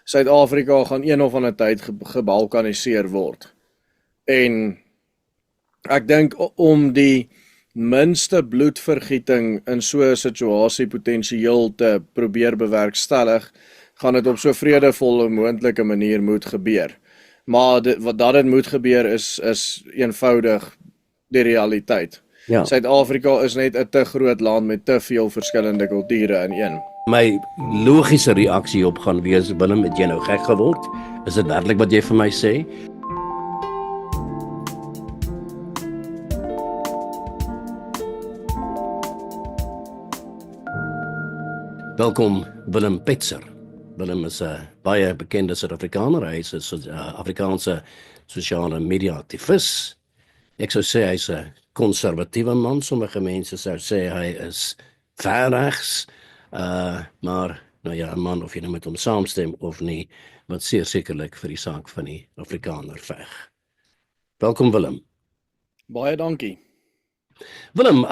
Suid-Afrika gaan een of ander tyd gebalkaniseer word. En ek dink om die minste bloedvergieting in so 'n situasie potensieel te probeer bewerkstellig, gaan dit op so vredevolle moontlike manier moet gebeur. Maar wat dat dit moet gebeur is eenvoudig die realiteit. Ja, Suid-Afrika is net 'n te groot land met te veel verskillende kulture in een. my logiese reaksie op gaan wees, Willem, het jy nou gek geword? Is dit werklik wat jy vir my sê? Welkom Willem Petzer. Willem is 'n baie bekende Suid-Afrikaner. Hy is 'n Afrikaanse sosiale media aktivis. Ek sou sê hy's 'n konservatiewe man. Sommige mense sou sê hy is verregs. Maar nou ja, 'n man of jy nou met hom saamstem of nie, wat zeer sekerlik vir die saak van die Afrikaner veg. Welkom Willem. Baie dankie. Willem,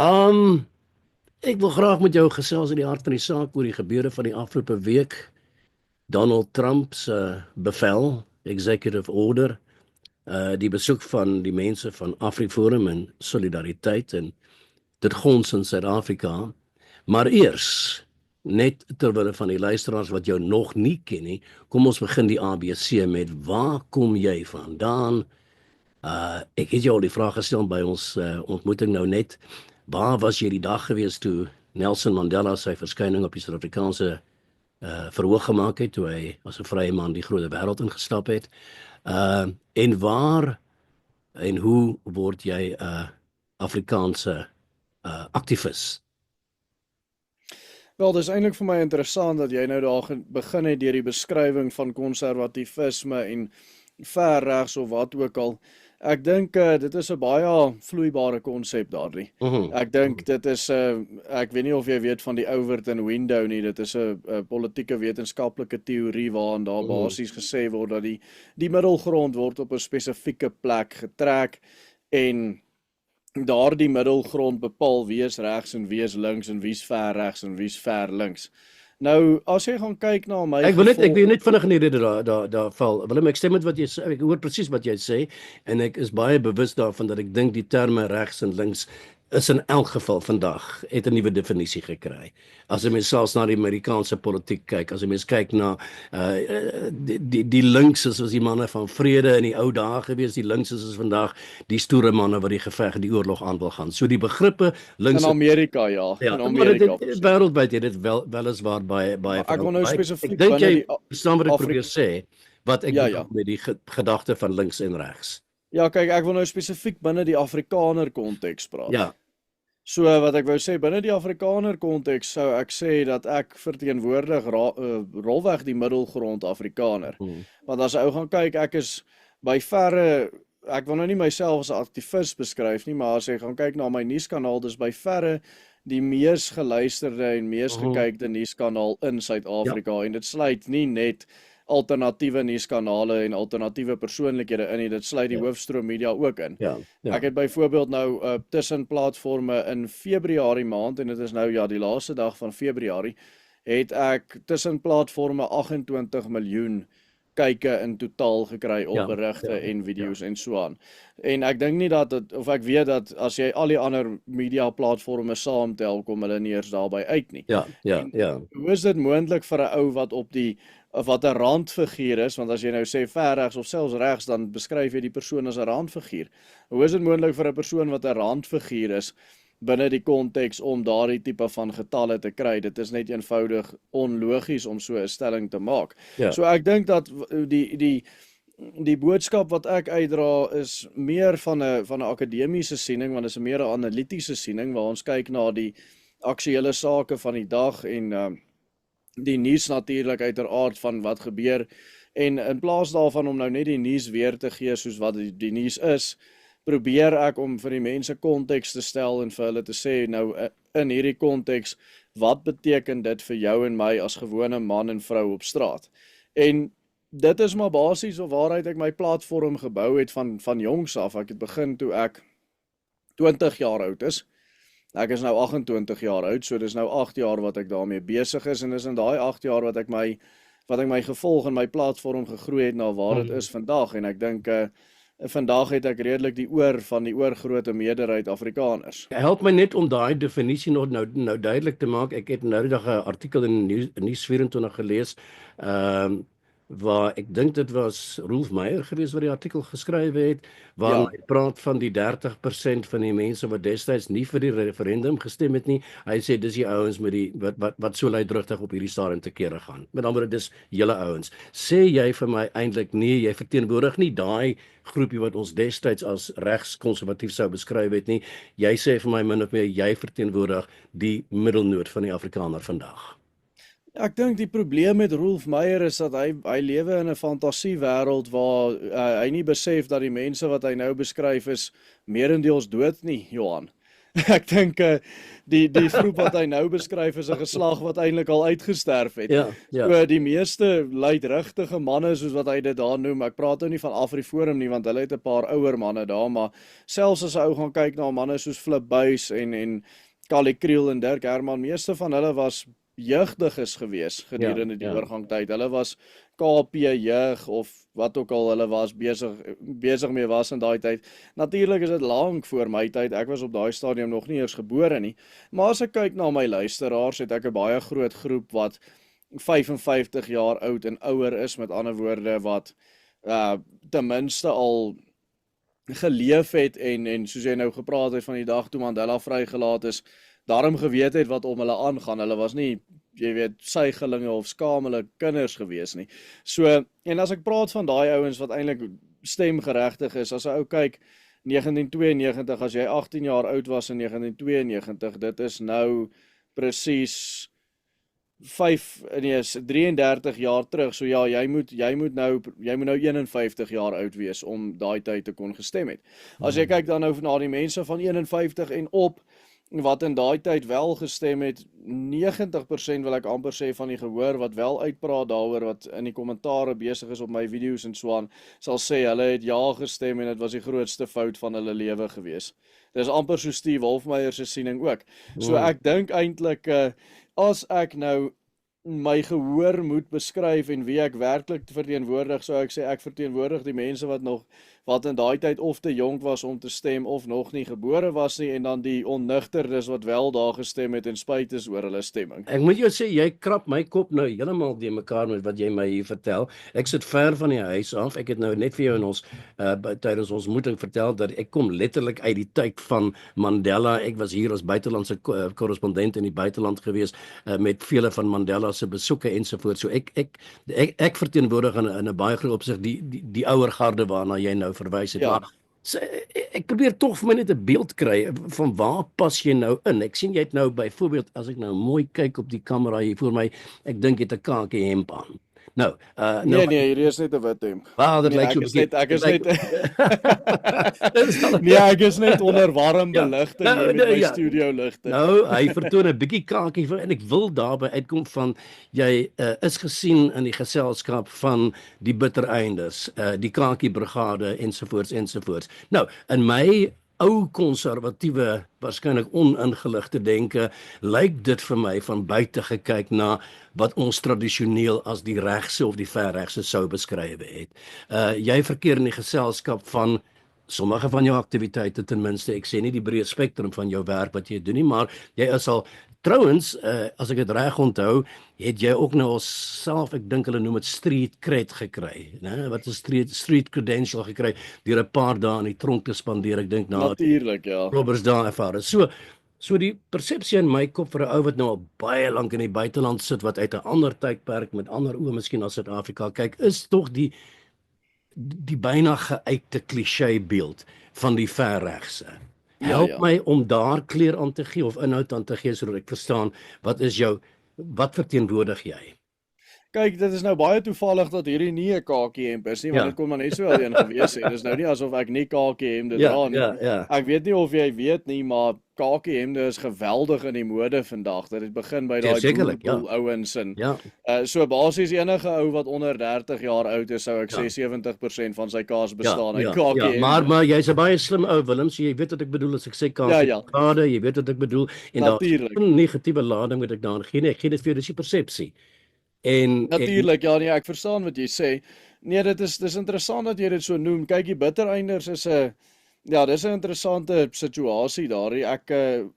ek wil graag met jou gesels in die hart van die saak oor die gebeure van die afgelope week. Donald Trump se bevel, executive order, die besoek van die mense van AfriForum en Solidariteit en dit gons in Suid-Afrika. Maar eers, net terwille van die luisteraars wat jou nog nie ken nie, kom ons begin die ABC met waar kom jy vandaan? Ek het jou al die vraag gestel by ons ontmoeting nou net. Waar was jy die dag gewees toe Nelson Mandela sy verskyning op die Suid-Afrikaanse verhoog gemaak het, toe hy as 'n vrye man die groot wêreld ingestap het? En waar en hoe word jy 'n Afrikaanse aktivis? Wel, dis eintlik vir my interessant dat jy nou daar begin het deur die beskrywing van konservatisme en verregs of wat ook al. Ek dink dit is 'n baie vloeibare konsep daardie. Ek dink dit is ek weet nie of jy weet van die Overton window nie. Dit is 'n politieke wetenskaplike teorie waarin daar basies gesê word dat die middelgrond word op 'n spesifieke plek getrek en daardie middelgrond bepaal wie is regs en wie is links en wie's ver regs en wie's ver links. Nou, as jy gaan kyk na my Ek wil net vinnig in die rede daar val. Willem, ek stem met wat jy sê. Ek hoor presies wat jy sê en ek is baie bewus daarvan dat ek dink die terme regs en links is in elk geval vandag het 'n nuwe definisie gekry. As jy mens selfs na die Amerikaanse politiek kyk, as jy mens kyk na die links is die manne van vrede in die ou dae gewees, die links is vandag die stoere manne wat die geveg, die oorlog aan wil gaan. So die begrippe links in Amerika, ja, ja, in Amerika. Wêreldwyd het dit weliswaar baie Ek wil nou spesifiek ek dink jy die verstaan wat ek probeer sê, wat ek ja. met die gedagte van links en regs. Ja, kyk, ek wil nou spesifiek binne die Afrikaner konteks praat. Ja. So wat ek wou sê, binne die Afrikaner konteks sou ek sê dat ek verteenwoordig rolweg die middelgrond Afrikaner. Want as 'n ou gaan kyk, ek is by verre, ek wil nou nie myself as 'n aktivis beskryf nie, maar as jy gaan kyk na my nuuskanaal, dis by verre die mees geluisterde en mees gekykte nuuskanaal in Suid-Afrika en dit sluit nie net alternatiewe nuuskanale en alternatiewe persoonlikhede in nie, dit sluit die hoofstroom media ook in. Ek het byvoorbeeld nou tussen platforme in Februarie maand en dit is nou ja die laaste dag van Februarie, het ek tussen platforme 28 miljoen kyke in totaal gekry op berigte en video's en so aan. En ek dink nie dat dit, of ek weet dat as jy al die ander media platforme saamtel, kom hulle nie eers daarby uit nie. Hoe is dit moontlik vir 'n ou wat op die wat 'n randfiguur is, want as jy nou sê verregs of selfs regs, dan beskryf jy die persoon as 'n randfiguur. Hoe is dit moontlik vir 'n persoon wat 'n randfiguur is binne die konteks om daardie tipe van getalle te kry? Dit is net eenvoudig onlogies om so 'n stelling te maak. So ek dink dat die boodskap wat ek uitdra is meer van 'n akademiese siening, want dit is 'n meer 'n analitiese siening waar ons kyk na die aktuele sake van die dag en die nuus natuurlik uiteraard van wat gebeur en in plaas daarvan om nou net die nuus weer te gee soos wat die nuus is, probeer ek om vir die mense konteks te stel en vir hulle te sê nou in hierdie konteks, wat beteken dit vir jou en my as gewone man en vrou op straat? En dit is maar basies of waaruit ek my platform gebou het van jongs af. Ek het begin toe ek 20 jaar oud is. Ek is nou 28 jaar oud, so dis nou 8 jaar wat ek daarmee besig is en dis in daai 8 jaar wat ek my wat ek my gevolg en my platform gegroei het na waar dit is vandag, en ek dink vandag het ek redelik die oor van die oorgrote meerderheid Afrikaners. Help my net om daai definisie nou duidelik te maak. Ek het nou die dag 'n artikel in Nuus 24 gelees, waar ek dink dit was Rolf Meyer gewees wat die artikel geskryf het, waar hy praat van die 30% van die mense wat destyds nie vir die referendum gestem het nie. Hy sê dis die ouens met die wat so luidrigtig op hierdie stadium te kere gaan. Met ander woorde, dis julle ouens. Sê jy vir my eintlik nee, jy verteenwoordig nie daai groepie wat ons destyds as regskonservatief sou beskryf het nie. Jy sê vir my min of meer jy verteenwoordig die middelnoot van die Afrikaner vandag. Ek dink die probleem met Rolf Meyer is dat hy lewe in 'n fantasiewêreld waar hy nie besef dat die mense wat hy nou beskryf is meerendeels dood nie, Johan. Ek dink die groep wat hy nou beskryf is 'n geslag wat eintlik al uitgesterf het. Ja. So die meeste luidrigtige manne soos wat hy dit daar noem, ek praat nou nie van AfriForum nie, want hulle het 'n paar ouer manne daar, maar selfs as 'n ou gaan kyk na manne soos Flip Buys en Callie Kriel en Dirk Herman, meeste van hulle was jeugdiges gewees gedurende die oorgangstyd. Hulle was KP jeug of wat ook al hulle was besig mee was in daai tyd. Natuurlik is dit lank voor my tyd. Ek was op daai stadium nog nie eers gebore nie. Maar as ek kyk na my luisteraars, het ek 'n baie groot groep wat 55 jaar oud en ouer is, met ander woorde wat ten minste al geleef het en soos jy nou gepraat het van die dag toe Mandela vrygelaat is, daarom geweet het wat om hulle aangaan. Hulle was nie, jy weet, suigelinge of skamele kinders gewees nie. So, en as ek praat van daai ouens wat eintlik stemgeregtig is, as 'n ou kyk 1992, as jy 18 jaar oud was in 1992, dit is nou presies 33 jaar terug. So ja, jy moet nou 51 jaar oud wees om daai tyd te kon gestem het. As jy kyk dan nou na die mense van 51 en op wat in daai tyd wel gestem het, 90% wil ek amper sê van die gehoor wat wel uitpraat daaroor, wat in die kommentare besig is op my video's en so aan, sal sê hulle het ja gestem en dit was die grootste fout van hulle lewe gewees. Dis amper so Steve Wolfmeyer se siening ook. So ek dink eintlik as ek nou my gehoor moet beskryf en wie ek werklik verteenwoordig, sou ek sê ek verteenwoordig die mense wat in daai tyd of te jonk was om te stem of nog nie gebore was nie, en dan die onnugterdes wat wel daar gestem het en spyt is oor hulle stemming. Ek moet jou sê, jy krap my kop nou heeltemal de mekaar met wat jy my hier vertel. Ek sit ver van die huis af. Ek het nou net vir jou in ons tydens ons ontmoeting vertel dat ek kom letterlik uit die tyd van Mandela. Ek was hier as buitelandse korrespondent in die buiteland gewees met vele van Mandela se besoeke ensovoorts. So ek verteenwoordig in 'n baie groot opsig die ouer garde waarna jy nou verwys het. Ja. Maar ek probeer tog vir my net 'n beeld kry van waar pas jy nou in. Ek sien jy het nou byvoorbeeld, as ek nou mooi kyk op die kamera hier voor my, ek dink jy het 'n kakie hemp aan. Nou, nee, hier is net 'n wit hemp. Dit lyk so ek is net onder warm beligting hier met my studio ligte. Nou, hy vertoon 'n bietjie kakie en ek wil daarby uitkom van jy is gesien in die geselskap van die bittereindes, die kakie brigade ensovoorts. Nou, in my ou konservatiewe, waarskynlik oningeligte denke, lyk dit vir my van buite gekyk na wat ons tradisioneel as die regse of die verregse sou beskryf het. Jy verkeer in die geselskap van sommige van jou aktiwiteite ten minste. Ek sê nie die breë spektrum van jou werk wat jy doen nie, maar jy is al trouwens, as ek dit reg onthou, het jy ook nou self, ek dink hulle noem dit street cred gekry, né? Wat is street credential gekry deur 'n paar dae in die tronk te spandeer, ek dink na natuurlik, ja. Robbers daar ervaar. So die persepsie in my kop vir 'n ou wat nou al baie lank in die buiteland sit, wat uit 'n ander tydperk met ander oë miskien as Suid-Afrika kyk, is tog die byna geuite kliseë beeld van die verregse. Help my om daar kleur aan te gee of inhoud aan te gee sodat ek verstaan wat verteenwoordig jy? Kyk, dit is nou baie toevallig dat hierdie nie 'n kakie hemp is nie, want dit kon maar net so wel een gewees het. Dit is nou nie asof ek nie kakie hemde dra nie. Ek weet nie of jy weet nie, maar kakie hemde is geweldig in die mode vandag. Dit het begin by daai ouens en so basies enige ou wat onder 30 jaar oud is, sou ek sê 70% van sy kaas bestaan uit kakie hemde. Maar jy's 'n baie slim ou, Willem, so jy weet wat ek bedoel as ek sê kakie brigade, jy weet wat ek bedoel, en daar is 'n negatiewe lading wat ek daar gee. Ek gee dit vir jou, dis die persepsie. En Natuurlik, ja nee, ek verstaan wat jy sê. Nee, dis interessant dat jy dit so noem. Kyk, die bittereinders is 'n ja, dis 'n interessante situasie daar. Ek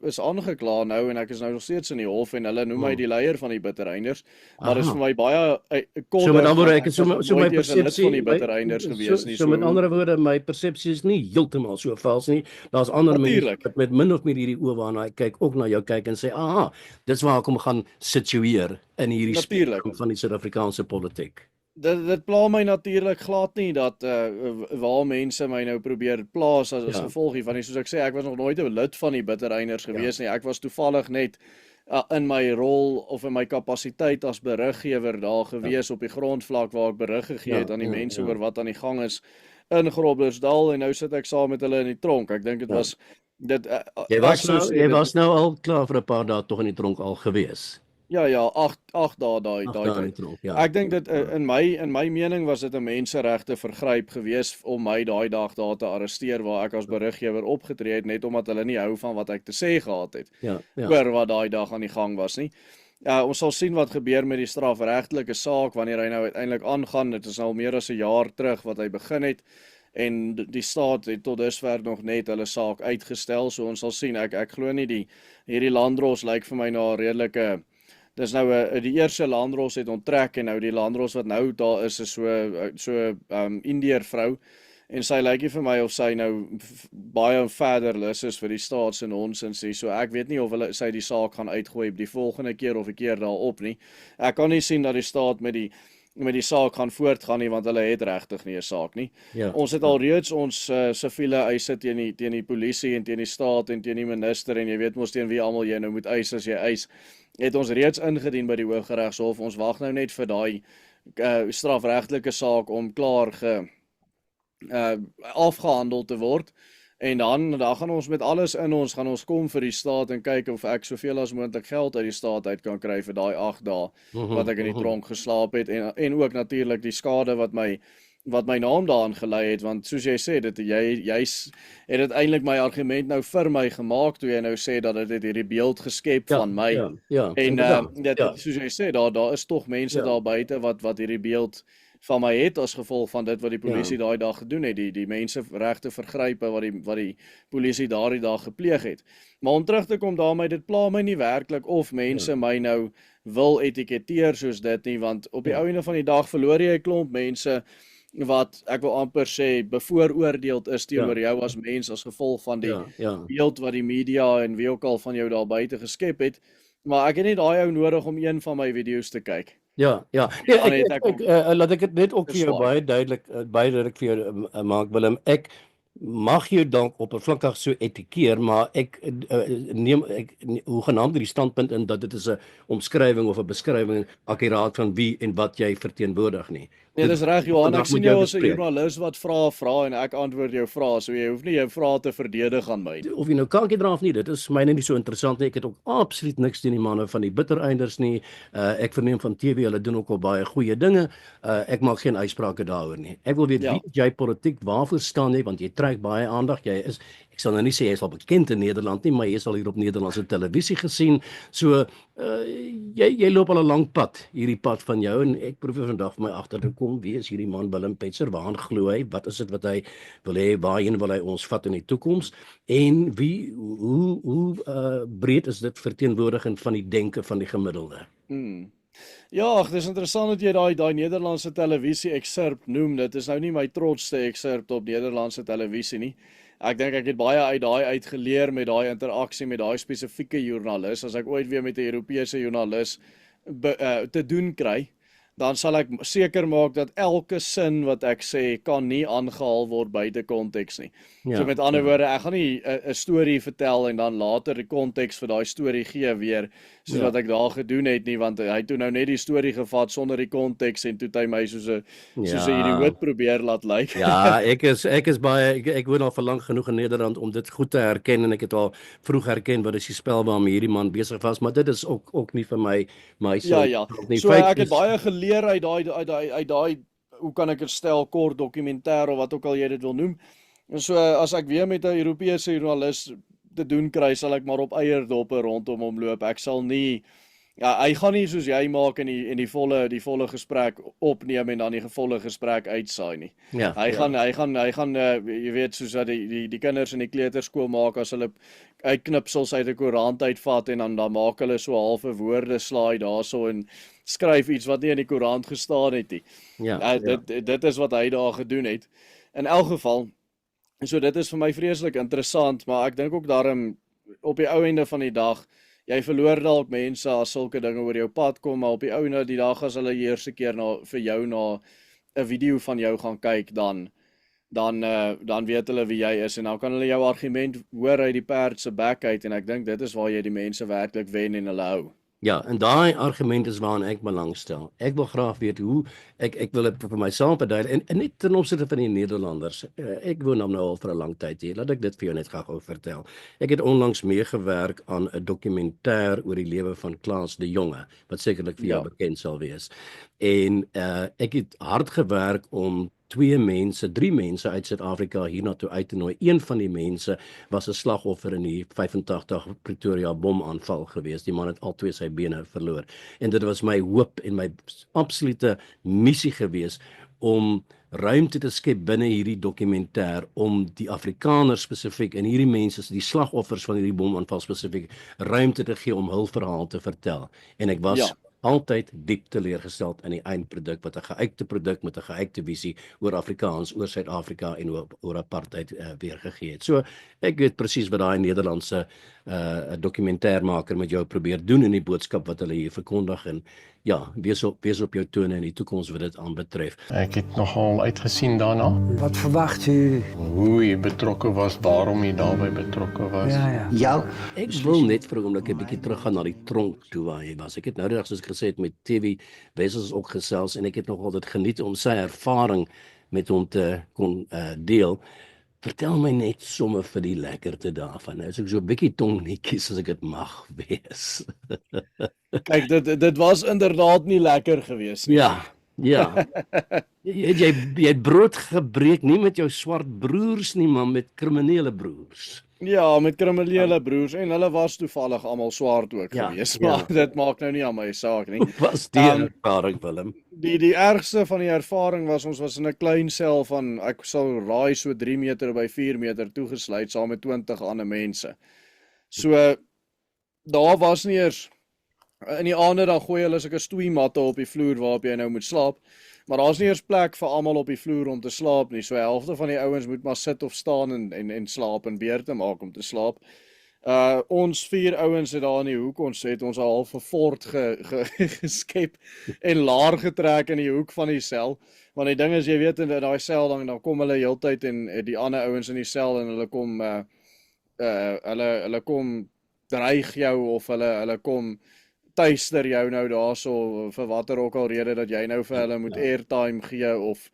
is aangekla nou en ek is nou nog steeds in die hof en hulle noem my die leier van die bittereinders. Maar dis vir my baie kort. So met ander woorde, ek is is so my persepsie van die bittereinders gewees nie. So met ander woorde, my persepsie is nie heeltemal so vals nie. Daar's ander mense wat met min of meer hierdie oë waarna hy kyk ook na jou kyk en sê, "Aha, dis waar ek hom gaan situeer in hierdie spektrum van die Suid-Afrikaanse politiek." Dit pla my natuurlik glad nie dat waar mense my nou probeer plaas as gevolg hiervan nie. Soos ek sê, ek was nog nooit 'n lid van die bittereinders gewees nie. Ek was toevallig net in my rol of in my kapasiteit as beriggewer daar gewees op die grondvlak waar ek berig gegee het aan die mense oor wat aan die gang is in Groblersdal en nou sit ek saam met hulle in die tronk. Ek dink dit was jy was nou al klaar vir 'n paar dae tog in die tronk al gewees. Ja, 8 dae daai tyd. Ek dink dit in my mening was dit 'n menseregte vergryp gewees om my daai dag daar te arresteer waar ek as beriggewer opgetree het net omdat hulle nie hou van wat ek te sê gehad het. Oor wat daai dag aan die gang was nie. Ons sal sien wat gebeur met die strafregtelike saak wanneer hy nou uiteindelik aangaan. Dit is al meer as 'n jaar terug wat hy begin het. En die staat het tot dusver nog net hulle saak uitgestel. So ons sal sien. Ek glo nie hierdie landros lyk vir my na 'n redelike dis nou die eerste landros het onttrek en nou die landros wat nou daar is so Indiër vrou en sy lyk nie vir my of sy nou baie verder lus is vir die staat se nonsens nie. So ek weet nie of sy die saak gaan uitgooi die volgende keer of 'n keer daarop nie. Ek kan nie sien dat die staat met die saak gaan voortgaan nie want hulle het regtig nie 'n saak nie. Ons het alreeds ons siviele eise teen die polisie en teen die staat en teen die minister en jy weet mos teen wie almal jy nou moet eis as jy eis. Het ons reeds ingedien by die Hooggeregshof. Ons wag nou net vir daai strafregtelike saak om klaar afgehandel te word. En dan gaan ons met alles in ons gaan ons kom vir die staat en kyk of ek soveel as moontlik geld uit die staat uit kan kry vir daai 8 dae wat ek in die tronk geslaap het en ook natuurlik die skade wat my naam daaraan gelei het want soos jy sê jy het dit eintlik my argument nou vir my gemaak toe jy nou sê dat dit hierdie beeld geskep van my en soos jy sê daar is tog mense daar buite wat hierdie beeld van my het as gevolg van dit wat die polisie daai dag gedoen het, die menseregte vergrype wat die polisie daardie dag gepleeg het. Maar om terug te kom daarmee, dit pla my nie werklik of mense my nou wil etiketeer soos dit nie, want op die einde van die dag verloor jy 'n klomp mense wat ek wil amper sê bevooroordeeld is teenoor jou as mens as gevolg van die beeld wat die media en wie ook al van jou daar buite geskep het. Maar ek het net daai ou nodig om een van my video's te kyk. Ja. Nee, laat ek dit net ook vir jou baie duidelik vir jou maak, Willem. Ek mag jou dalk oppervlakkig so etikeer, maar ek neem hoegenaamd die standpunt in dat dit is 'n omskrywing of 'n beskrywing akkuraat van wie en wat jy verteenwoordig nie. Nee, dis reg Johan, ek sien jou as 'n joernalis wat vra en ek antwoord jou vrae, so jy hoef nie jou vrae te verdedig aan my. Of jy nou kankie dra of nie, dit is my nie so interessant nie. Ek het ook absoluut niks teen die manne van die bittereinders nie. Ek verneem van TV, hulle doen ook al baie goeie dinge. Ek maak geen uitsprake daaroor nie. Ek wil weet wie jy politiek waarvoor staan jy, want jy trek baie aandag. Ek sal nou nie sê jy is al bekend in Nederland nie, maar jy is al hier op Nederlandse televisie gesien. So jy loop al 'n lang pad, hierdie pad van jou, en ek probeer vandag vir my agter te kom, wie is hierdie man Willem Petzer, waaraan glo hy, wat is dit wat hy wil hê, waarheen wil hy ons vat in die toekoms, en hoe breed is dit verteenwoordiging van die denke van die gemiddelde? Ja, dis interessant dat jy daai Nederlandse televisie excerpt noem. Dit is nou nie my trotste excerpt op Nederlandse televisie nie. Ek dink ek het baie uit daai uitgeleer met daai interaksie met daai spesifieke joernalis. As ek ooit weer met 'n Europese joernalis te doen kry, dan sal ek seker maak dat elke sin wat ek sê kan nie aangehaal word buite konteks nie. So met ander woorde, ek gaan nie 'n storie vertel en dan later die konteks vir daai storie gee weer, soos wat ek daar gedoen het nie, want hy het toe nou net die storie gevat sonder die konteks en toe het hy my soos 'n idioot probeer laat lyk. Ja, ek is baie ek woon al vir lank genoeg in Nederland om dit goed te herken, en ek het al vroeg herken wat is die spel waarmee hierdie man besig was, maar dit is ook nie vir my so ek het baie geleer uit daai hoe kan ek dit stel, kort dokumentêr of wat ook al jy dit wil noem. En so as ek weer met 'n Europese joernalis te doen kry, sal ek maar op eierdoppe rondom hom loop. Ek sal nie Ja, hy gaan nie soos jy maak en die volle gesprek opneem en dan die volle gesprek uitsaai nie. Ja, Hy ja. gaan jy weet soos dat die kinders in die kleuterskool maak as hulle uitknipsels uit 'n koerant uitvat en dan maak hulle so halfe woorde slaai daarso en skryf iets wat nie in die koerant gestaan het nie. Ja, ja. Dit is wat hy daar gedoen het. In elk geval, so dit is vir my vreeslik interessant, maar ek dink ook daarom op die ou einde van die dag, jy verloor dalk mense as sulke dinge oor jou pad kom, maar op die ou einde die dag as hulle die eerste keer vir jou na 'n video van jou gaan kyk, dan weet hulle wie jy is en dan kan hulle jou argument hoor uit die perd se bek uit en ek dink dit is waar jy die mense werklik wen en hulle hou. Ja, en daai argument is waaraan ek belangstel. Ek wil graag weet hoe ek wil dit vir myself verduidelik en net ten opsigte van die Nederlanders. Ek woon nou al vir 'n lang tyd hier. Laat ek dit vir jou net gou vertel. Ek het onlangs meegewerk aan 'n dokumentêr oor die lewe van Klaas de Jonge, wat sekerlik vir jou bekend sal wees. En ek het hard gewerk om 3 mense uit Suid-Afrika hiernatoe uit te nooi. Een van die mense was 'n slagoffer in die 85 Pretoria bomaanval gewees. Die man het al 2 sy bene verloor. En dit was my hoop en my absolute missie gewees om ruimte te skep binne hierdie dokumentêr om die Afrikaners spesifiek en hierdie mense, die slagoffers van hierdie bomaanval spesifiek, ruimte te gee om hul verhaal te vertel. En ek was altyd diep teleurgesteld in die eindproduk wat 'n geuite produk met 'n geuite visie oor Afrikaans, oor Suid-Afrika en oor apartheid weergegee het. So ek weet presies wat daai Nederlandse dokumentêrmaker met jou probeer doen in die boodskap wat hulle hier verkondig en ja, wees op jou tone in die toekoms wat dit aanbetref. Ek het nogal uitgesien daarna. Wat verwag u? Hoe jy betrokke was, waarom jy daarbey betrokke was. Ja. Ek wil net vir 'n oomblik 'n bietjie teruggaan na die tronk toe waar hy was. Ek het nou reg soos ek gesê het met TV Wessels ook gesels en ek het nog altyd geniet om sy ervaring met hom te kon deel. Vertel my net somme vir die lekkerte daarvan. Nou is ek so 'n bietjie tongnetjies as ek dit mag wees. Kyk, dit was inderdaad nie lekker geweest nie. Ja. Jy het brood gebreek nie met jou swart broers nie, maar met kriminele broers. Ja, met kriminele broers en hulle was toevallig almal swart ook geweest, maar dit maak nou nie aan my saak nie. Was die ervaring, Willem? Die ergste van die ervaring was ons was in 'n klein sel van ek sal raai so 3 meter by 4 meter toegesluit saam met 20 ander mense. So daar was nie eers in die aande dan gooi hulle sulke stoeimatte op die vloer waarop jy nou moet slaap. Maar daar's nie eers plek vir almal op die vloer om te slaap nie. So die helfte van die ouens moet maar sit of staan en slaap en beurte maak om te slaap. Ons 4 ouens het daar in die hoek, ons het ons al half 'n fort geskep en laar getrek in die hoek van die sel. Want die ding is, jy weet in daai sel dan kom hulle heeltyd en die ander ouens in die sel en hulle kom hulle kom dreig jou of hulle kom tuister jou nou daarso vir watter ook al rede dat jy nou vir hulle moet airtime gee of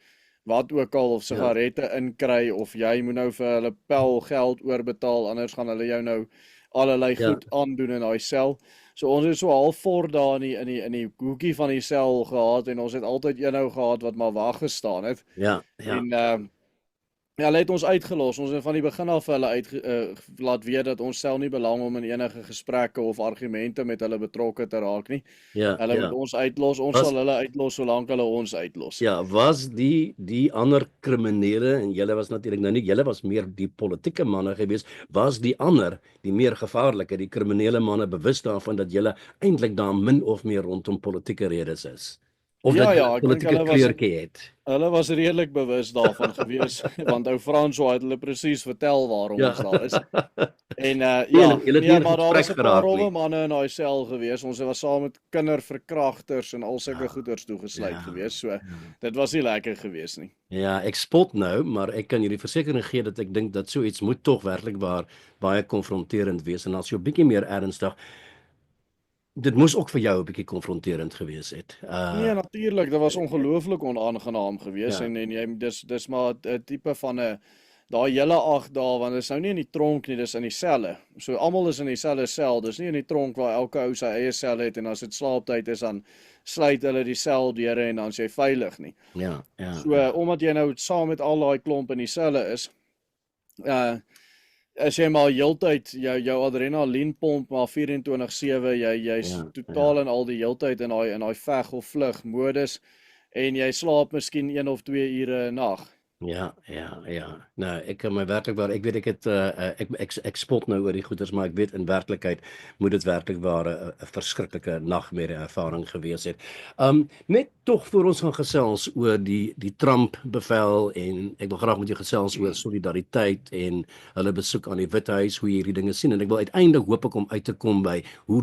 wat ook al of sigarette inkry of jy moet nou vir hulle pel geld oorbetaal anders gaan hulle jou nou allerlei goed aandoen in daai sel. So ons het so half voor daar in die hoekie van die sel gehad en ons het altyd eenhou gehad wat maar wag gestaan het. En hulle het ons uitgelos. Ons het van die begin af hulle laat weet dat ons sel nie belang om in enige gesprekke of argumente met hulle betrokke te raak nie. Hulle moet ons uitlos. Ons sal hulle uitlos solank hulle ons uitlos. Ja, was die ander kriminele en julle was natuurlik nou nie, julle was meer die politieke manne gewees, was die ander, die meer gevaarlike, die kriminele manne bewus daarvan dat julle eintlik daar min of meer rondom politieke redes is? Of dat ek politieke kleurtjie het? Hulle was redelik bewus daarvan gewees, want ou François het hulle presies vertel waarom ons daar is. En maar daar was 'n paar rowwe manne in daai sel gewees. Ons was saam met kinderverkragters en al sulke goeders toegesluit gewees. So dit was nie lekker gewees nie. Ja, ek spot nou, maar ek kan julle versekering gee dat ek dink dat so iets moet tog werklik baie konfronterend wees en as jy 'n bietjie meer ernstig. Dit moes ook vir jou 'n bietjie konfronterend gewees het. Nee, natuurlik, dit was ongelooflik onaangenaam gewees en jy dis maar 'n tipe van 'n daai hele 8 dae want dit is nou nie in die tronk nie, dis in die selle. So almal is in dieselfde sel. Dis nie in die tronk waar elke ou sy eie sel het en as dit slaaptyd is dan sluit hulle die sel deure en dan is jy veilig nie. So omdat jy nou saam met al daai klomp in die selle is, as jy maar heeltyd jou adrenalienpomp maar 24/7, jy's Ja, totaal in al die heeltyd in daai veg of vlug modus en jy slaap miskien 1 of 2 ure 'n nag. ja. Nou, ek kan my werklik waar, ek weet ek het ek spot nou oor die goeters, maar ek weet in werklikheid moet dit werklik waar 'n verskriklike nagmerrie ervaring gewees het. Net tog voor ons gaan gesels oor die Trump bevel en ek wil graag met jou gesels oor solidariteit en hulle besoek aan die Withuis, hoe jy hierdie dinge sien en ek wil uiteindelik hoop ek om uit te kom by hoe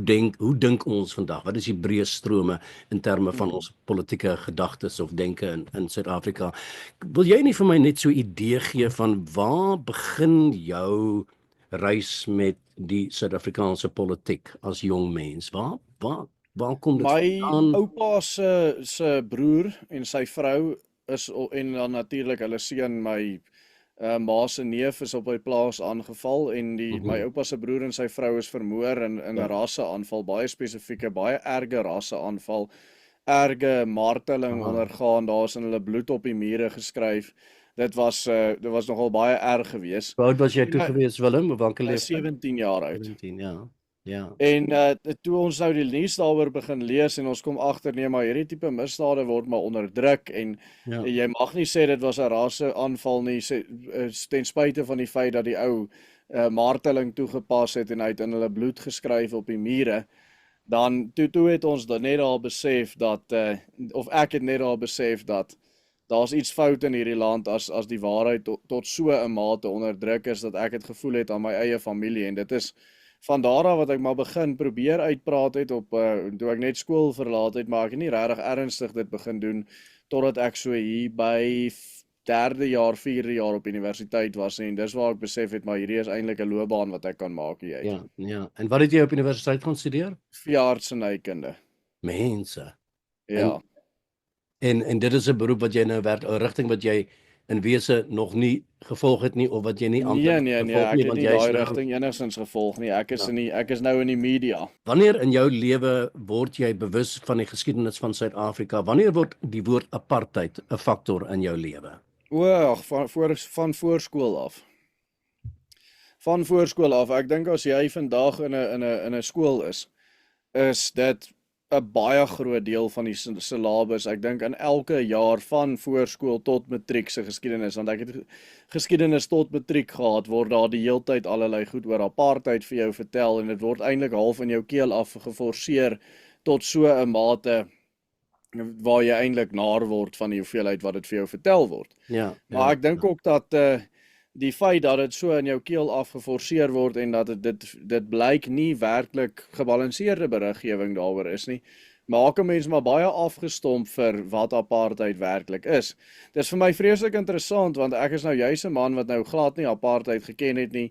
dink ons vandag? Wat is die breë strome in terme van ons politieke gedagtes of denke in Suid-Afrika? Wil jy nie vir my net so 'n idee gee van waar begin jou reis met die Suid-Afrikaanse politiek as jong mens? Waar kom dit My vandaan? oupa se broer en sy vrou en dan natuurlik hulle seun, my ma se neef is op by plaas aangeval en my oupa se broer en sy vrou is vermoor in 'n rasseaanval, baie spesifieke, baie erge rasseaanval, erge marteling ondergaan, daar's in hulle bloed op die mure geskryf. Dit was nogal baie erg geweest. Hoe oud was jy toe gewees, Willem? Of watter leeftijd? 17 jaar oud. 17, ja. En toe ons nou die nuus daaroor begin lees en ons kom agter nee, maar hierdie tipe misdade word maar onderdruk en jy mag nie sê dit was 'n rasseaanval nie, ten spyte van die feit dat die ou marteling toegepas het en hy het in hulle bloed geskryf op die mure. Dan toe het ons dan net daar besef dat of ek het net daar besef dat daar's iets fout in hierdie land as die waarheid tot so 'n mate onderdruk is dat ek het gevoel het aan my eie familie en dit is van daar af wat ek maar begin probeer uitpraat het op toe ek net skool verlaat het, maar ek het nie regtig ernstig dit begin doen totdat ek so hier by 3de jaar, 4de jaar op universiteit was en dis waar ek besef het maar hierdie is eintlik 'n loopbaan wat ek kan maak hier. Ja. En wat het jy op universiteit gaan studeer? Veeartsenykunde. Mense. Ja. En dit is 'n beroep wat jy nou werk, 'n rigting wat jy in wese nog nie gevolg het nie of wat jy nie Nee, ek het want nie jy is daai nou- rigting enigstens gevolg nie. Ek is nou in die media. Wanneer in jou lewe word jy bewus van die geskiedenis van Suid-Afrika? Wanneer word die woord apartheid 'n faktor in jou lewe? Van voorskool af. Van voorskool af. Ek dink as jy vandag in 'n skool is dit 'n baie groot deel van die syllabus. Ek dink in elke jaar van voorskool tot matriek se geskiedenis, want ek het geskiedenis tot matriek gehad, word daar die heeltyd allerlei goed oor apartheid vir jou vertel en dit word eintlik half in jou keel af geforseer tot so 'n mate waar jy eintlik naar word van die hoeveelheid wat dit vir jou vertel word. Maar ek dink ook dat die feit dat dit so in jou keel afgeforseer word en dat dit blyk nie werklik gebalanseerde beriggewing daaroor is nie, maak 'n mens maar baie afgestomp vir wat apartheid werklik is. Dis vir my vreeslik interessant want ek is nou juis 'n man wat nou glad nie apartheid geken het nie.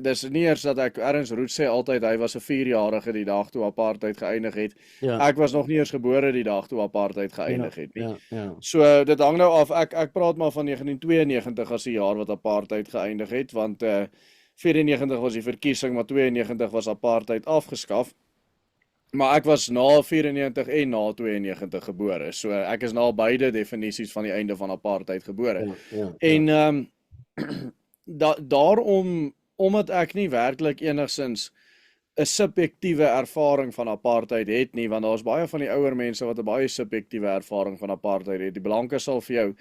Dis nie eers dat ek Ernst Roet sê altyd hy was 'n 4-jarige die dag toe apartheid geëindig het. Ek was nog nie eers gebore die dag toe apartheid geëindig het nie. So dit hang nou af. Ek praat maar van 1992 as die jaar wat apartheid geëindig het want 94 was die verkiesing, maar 92 was apartheid afgeskaf. Maar ek was na 94 en na 92 gebore. So ek is na beide definisies van die einde van apartheid gebore. En daarom omdat ek nie werklik enigsins 'n subjektiewe ervaring van apartheid het nie, want daar's baie van die ouer mense wat 'n baie subjektiewe ervaring van apartheid het. Die blanke sal vir jou,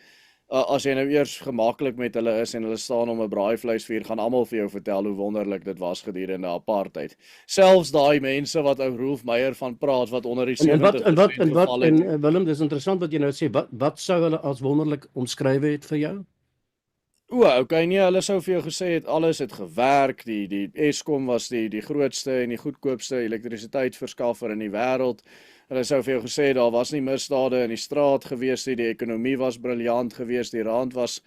as jy nou eers gemaklik met hulle is en hulle staan om 'n braaivleisvuur, gaan almal vir jou vertel hoe wonderlik dit was gedurende apartheid. Selfs daai mense wat ou Rolf Meyer van praat wat onder die 70% geval het. En Willem, dis interessant wat jy nou sê. Wat sou hulle as wonderlik omskryf het vir jou? Okay, nee, hulle sou vir jou gesê het alles het gewerk, die Eskom was die grootste en die goedkoopste elektrisiteitsverskaffer in die wêreld. Hulle sou vir jou gesê daar was nie misdade in die straat gewees nie, die ekonomie was briljant geweest, die rand was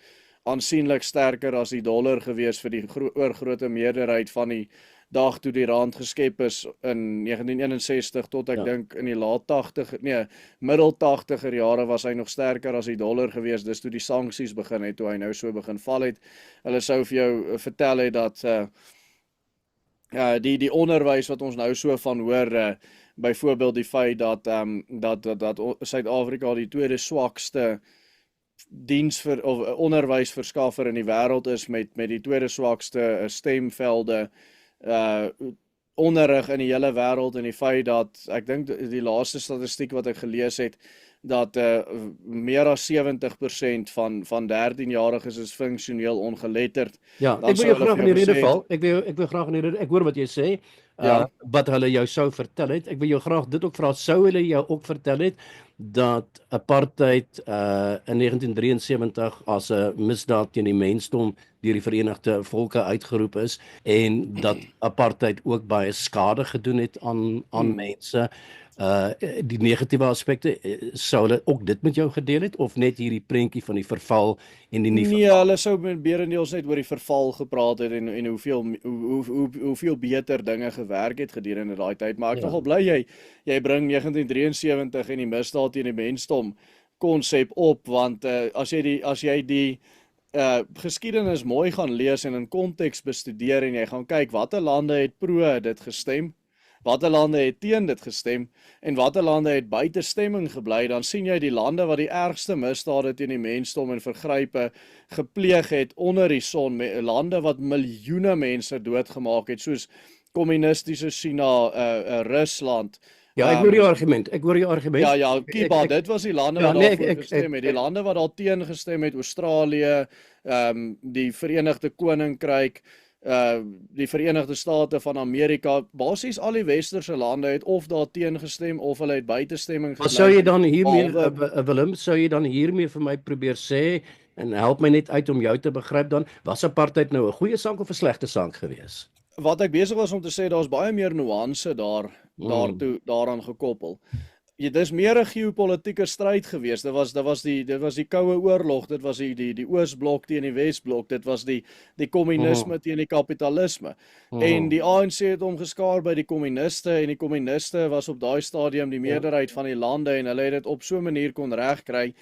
aansienlik sterker as die dollar geweest vir die oorgrootste meerderheid van die dag toe die rand geskep is in 1961 tot ek dink in die middel 80er jare was hy nog sterker as die dollar geweest, dis toe die sanksies begin het, toe hy nou so begin val het. Hulle sou vir jou vertel het dat die onderwys wat ons nou so van hoor, byvoorbeeld die feit dat Suid-Afrika die tweede swakste diens vir of 'n onderwysverskaffer in die wêreld is met die tweede swakste stemvelde, onderrig in die hele wêreld, en die feit dat ek dink die laaste statistiek wat ek gelees het, dat meer as 70% van 13-jariges is funksioneel ongeletterd. Ja, Dan ek wil sou jou hulle graag vir in die jou rede gesê val. Ek wil graag in die rede, ek hoor wat jy sê. Ja. Wat hulle jou sou vertel het. Ek wil jou graag dit ook vra, sou hulle jou ook vertel het dat apartheid in 1973 as 'n misdaad teen die mensdom deur die Verenigde Volke uitgeroep is en dat apartheid ook baie skade gedoen het aan mense. Die negatiewe aspekte, sou hulle ook dit met jou gedeel het of net hierdie prentjie van die verval en die nie Nee, hulle sou met beerendeels net oor die verval gepraat het en hoeveel beter dinge gewerk het gedurende daai tyd, maar ek nogal bly jy bring 1973 en die misdaad teen die mensdom konsep op, want as jy die geskiedenis mooi gaan lees en in konteks bestudeer en jy gaan kyk watter lande het pro dit gestem, watter lande het teen dit gestem en watter lande het buite stemming gebly, dan sien jy die lande wat die ergste misdade teen die mensdom en vergrype gepleeg het onder die son, lande wat miljoene mense doodgemaak het, soos kommunistiese China, Rusland. Ja, ek hoor jou argument. Ja, Cuba, dit was die lande wat daarvoor gestem het. Die lande wat daar teen gestem het, Australië, die Verenigde Koninkryk, die Verenigde State van Amerika, basies al die westerse lande het of daar teen gestem of hulle het buitestemming gebly. Maar sou jy dan hiermee, Willem, sou jy dan hiermee vir my probeer sê, en help my net uit om jou te begryp dan, was apartheid nou 'n goeie saak of 'n slegte saak gewees? Wat ek besig was om te sê, daar's baie meer nuance daaraan gekoppel. Dis meer 'n geopolitiese stryd gewees. Dit was die Koue Oorlog, dit was die Oosblok teen die Wesblok, dit was die kommunisme teen die kapitalisme. En die ANC het hom geskaar by die kommuniste en die kommuniste was op daai stadium die meerderheid van die lande en hulle het dit op so 'n manier kon regkry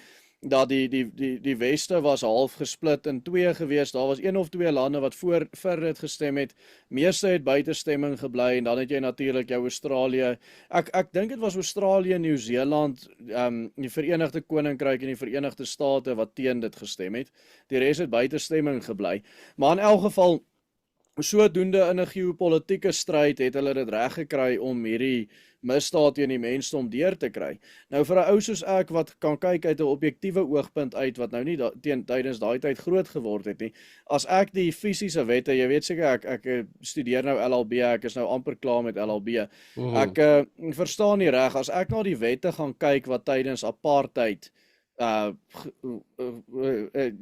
dat die Weste was half gesplit in twee gewees. Daar was een of twee lande wat vir dit gestem het. Meeste het buitestemming gebly en dan het jy natuurlik jou Australië. Ek dink dit was Australië, Nieu-Seeland, die Verenigde Koninkryk en die Verenigde State wat teen dit gestem het. Die res het buitestemming gebly. Maar in elk geval, sodoende in 'n geopolitiese stryd het hulle dit reg gekry om hierdie misdaad teen die mensdom deur te kry. Nou vir 'n ou soos ek wat kan kyk uit 'n objektiewe oogpunt uit wat nou nie tydens daai tyd groot geword het nie. As ek die fisiese wette, jy weet seker ek studeer nou LLB, ek is nou amper klaar met LLB. Ek verstaan nie reg as ek na die wette gaan kyk wat tydens apartheid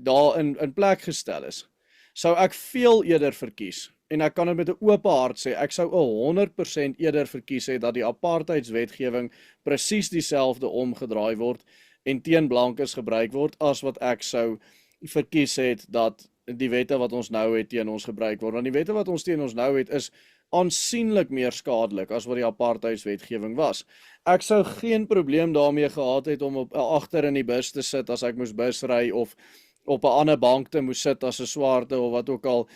daar in plek gestel is, sou ek veel eerder verkies. En ek kan dit met 'n oop hart sê, ek sou 100% eerder verkies het dat die apartheidswetgewing presies dieselfde omgedraai word en teen blankes gebruik word as wat ek sou verkies het dat die wette wat ons nou het teen ons gebruik word. Want die wette wat ons teen ons nou het is aansienlik meer skadelik as wat die apartheidswetgewing was. Ek sou geen probleem daarmee gehad het om agter in die bus te sit as ek moes busry of op 'n ander bank te moes sit as 'n swarte of wat ook al,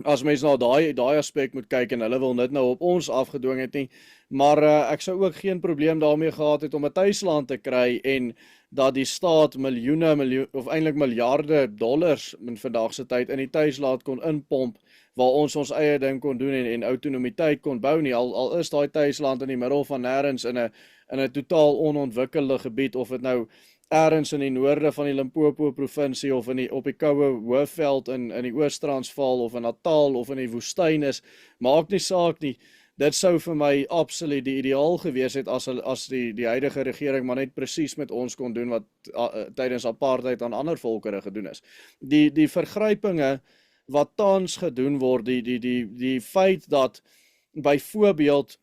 as mens na daai aspek moet kyk en hulle wil dit nou op ons afgedwing het nie, maar ek sou ook geen probleem daarmee gehad het om 'n tuisland te kry en dat die staat miljoene of eintlik miljarde dollars in vandag se tyd in die tuisland kon inpomp waar ons eie ding kon doen en autonomiteit kon bou nie, al is daai tuisland in die middel van nêrens in 'n totaal onontwikkelde gebied, of dit nou ergens in die noorde van die Limpopo provinsie of op die koue Hoëveld in die Oos-Transvaal of in Natal of in die woestyn is, maak nie saak nie. Dit sou vir my absoluut die ideaal gewees het as die huidige regering maar net presies met ons kon doen wat tydens apartheid aan ander volkere gedoen is. Die vergrypinge wat tans gedoen word, die feit dat byvoorbeeld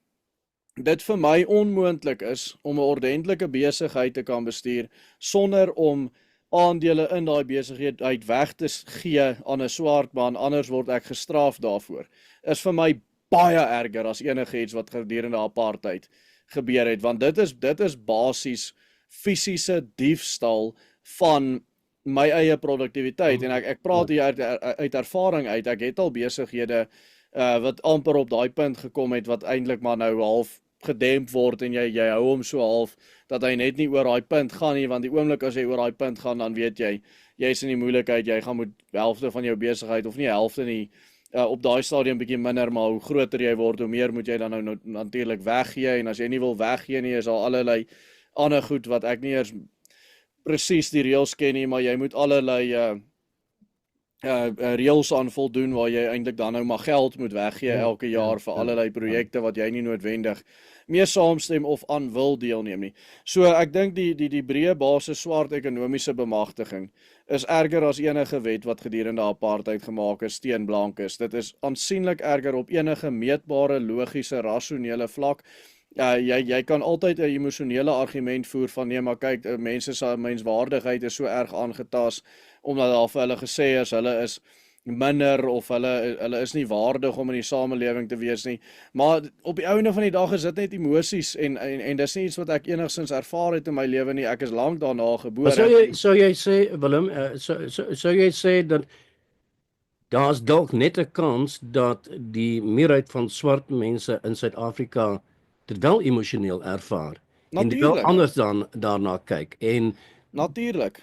dit vir my onmoontlik is om 'n ordentlike besigheid te kan bestuur sonder om aandele in daai besigheid weg te gee aan 'n swart man, anders word ek gestraf daarvoor, is vir my baie erger as enigiets wat gedurende apartheid gebeur het, want dit is basies fisiese diefstal van my eie produktiwiteit, en ek praat hier uit ervaring uit. Ek het al besighede wat amper op daai punt gekom het wat eintlik maar nou half gedemp word en jy hou hom so half dat hy net nie oor daai punt gaan nie, want die oomblik as jy oor daai punt gaan, dan weet jy's in die moeilikheid, jy gaan moet helfte van jou besigheid of nie helfte nie, op daai stadium bietjie minder, maar hoe groter jy word, hoe meer moet jy dan nou natuurlik weggee, en as jy nie wil weggee nie, is daar allerlei ander goed wat ek nie eers presies die reëls ken nie, maar jy moet allerlei reëls aan voldoen waar jy eintlik dan nou maar geld moet weggee elke jaar vir allerlei projekte wat jy nie noodwendig mee saamstem of aan wil deelneem nie. So ek dink die breë basis swart ekonomiese bemagtiging is erger as enige wet wat gedurende apartheid gemaak is teen blankes. Dit is aansienlik erger op enige meetbare, logiese, rasionele vlak. Jy kan altyd 'n emosionele argument voer van nee, maar kyk, mense se menswaardigheid is so erg aangetast omdat daar vir hulle gesê is hulle is minder of hulle is nie waardig om in die samelewing te wees nie. Maar op die einde van die dag is dit net emosies en dis nie iets wat ek enigstens ervaar het in my lewe nie. Ek is lank daarna gebore. Sou jy sê Willem, sou jy sê dat daar's dalk net 'n kans dat die meerderheid van swart mense in Suid-Afrika dit wel emosioneel ervaar en dit wel anders dan daarna kyk en Natuurlik.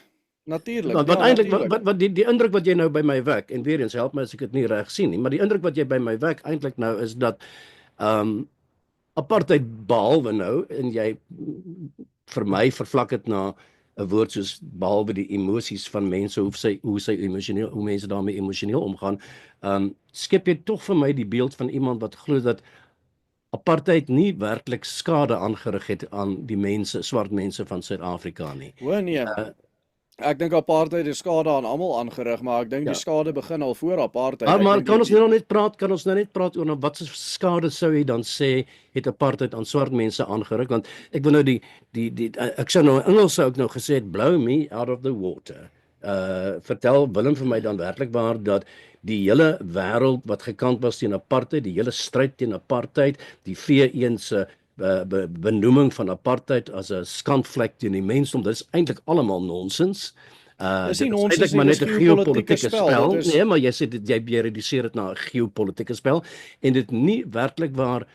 Want eintlik wat die indruk wat jy nou by my wek, en weer eens help my as ek dit nie reg sien nie, maar die indruk wat jy by my wek eintlik nou is dat apartheid behalwe nou en jy vir my vervlak dit na 'n woord soos behalwe die emosies van mense hoe mense daarmee emosioneel omgaan, skep jy tog vir my die beeld van iemand wat glo dat apartheid nie werklik skade aangerig het aan die swart mense van Suid-Afrika nie. O nee. Ek dink apartheid het skade aan almal aangerig, maar ek dink die skade begin al voor apartheid. Maar kan ons nou net praat oor wat se skade sou jy dan sê het apartheid aan swart mense aangerig, want ek wil nou ek sou nou in Engels sou ek nou gesê het blow me out of the water. Vertel Willem vir my dan werklik waar dat die hele wêreld wat gekant was teen apartheid, die hele stryd teen apartheid, die V1 se benoeming van apartheid as 'n skandvlek teen die mensdom, dit is eintlik almal nonsens. Dis nie nonsens, maar net 'n geopolitiese spel. Is... Nee, maar jy sê jy reduseer dit na 'n geopolitiese spel en dit nie werklik waar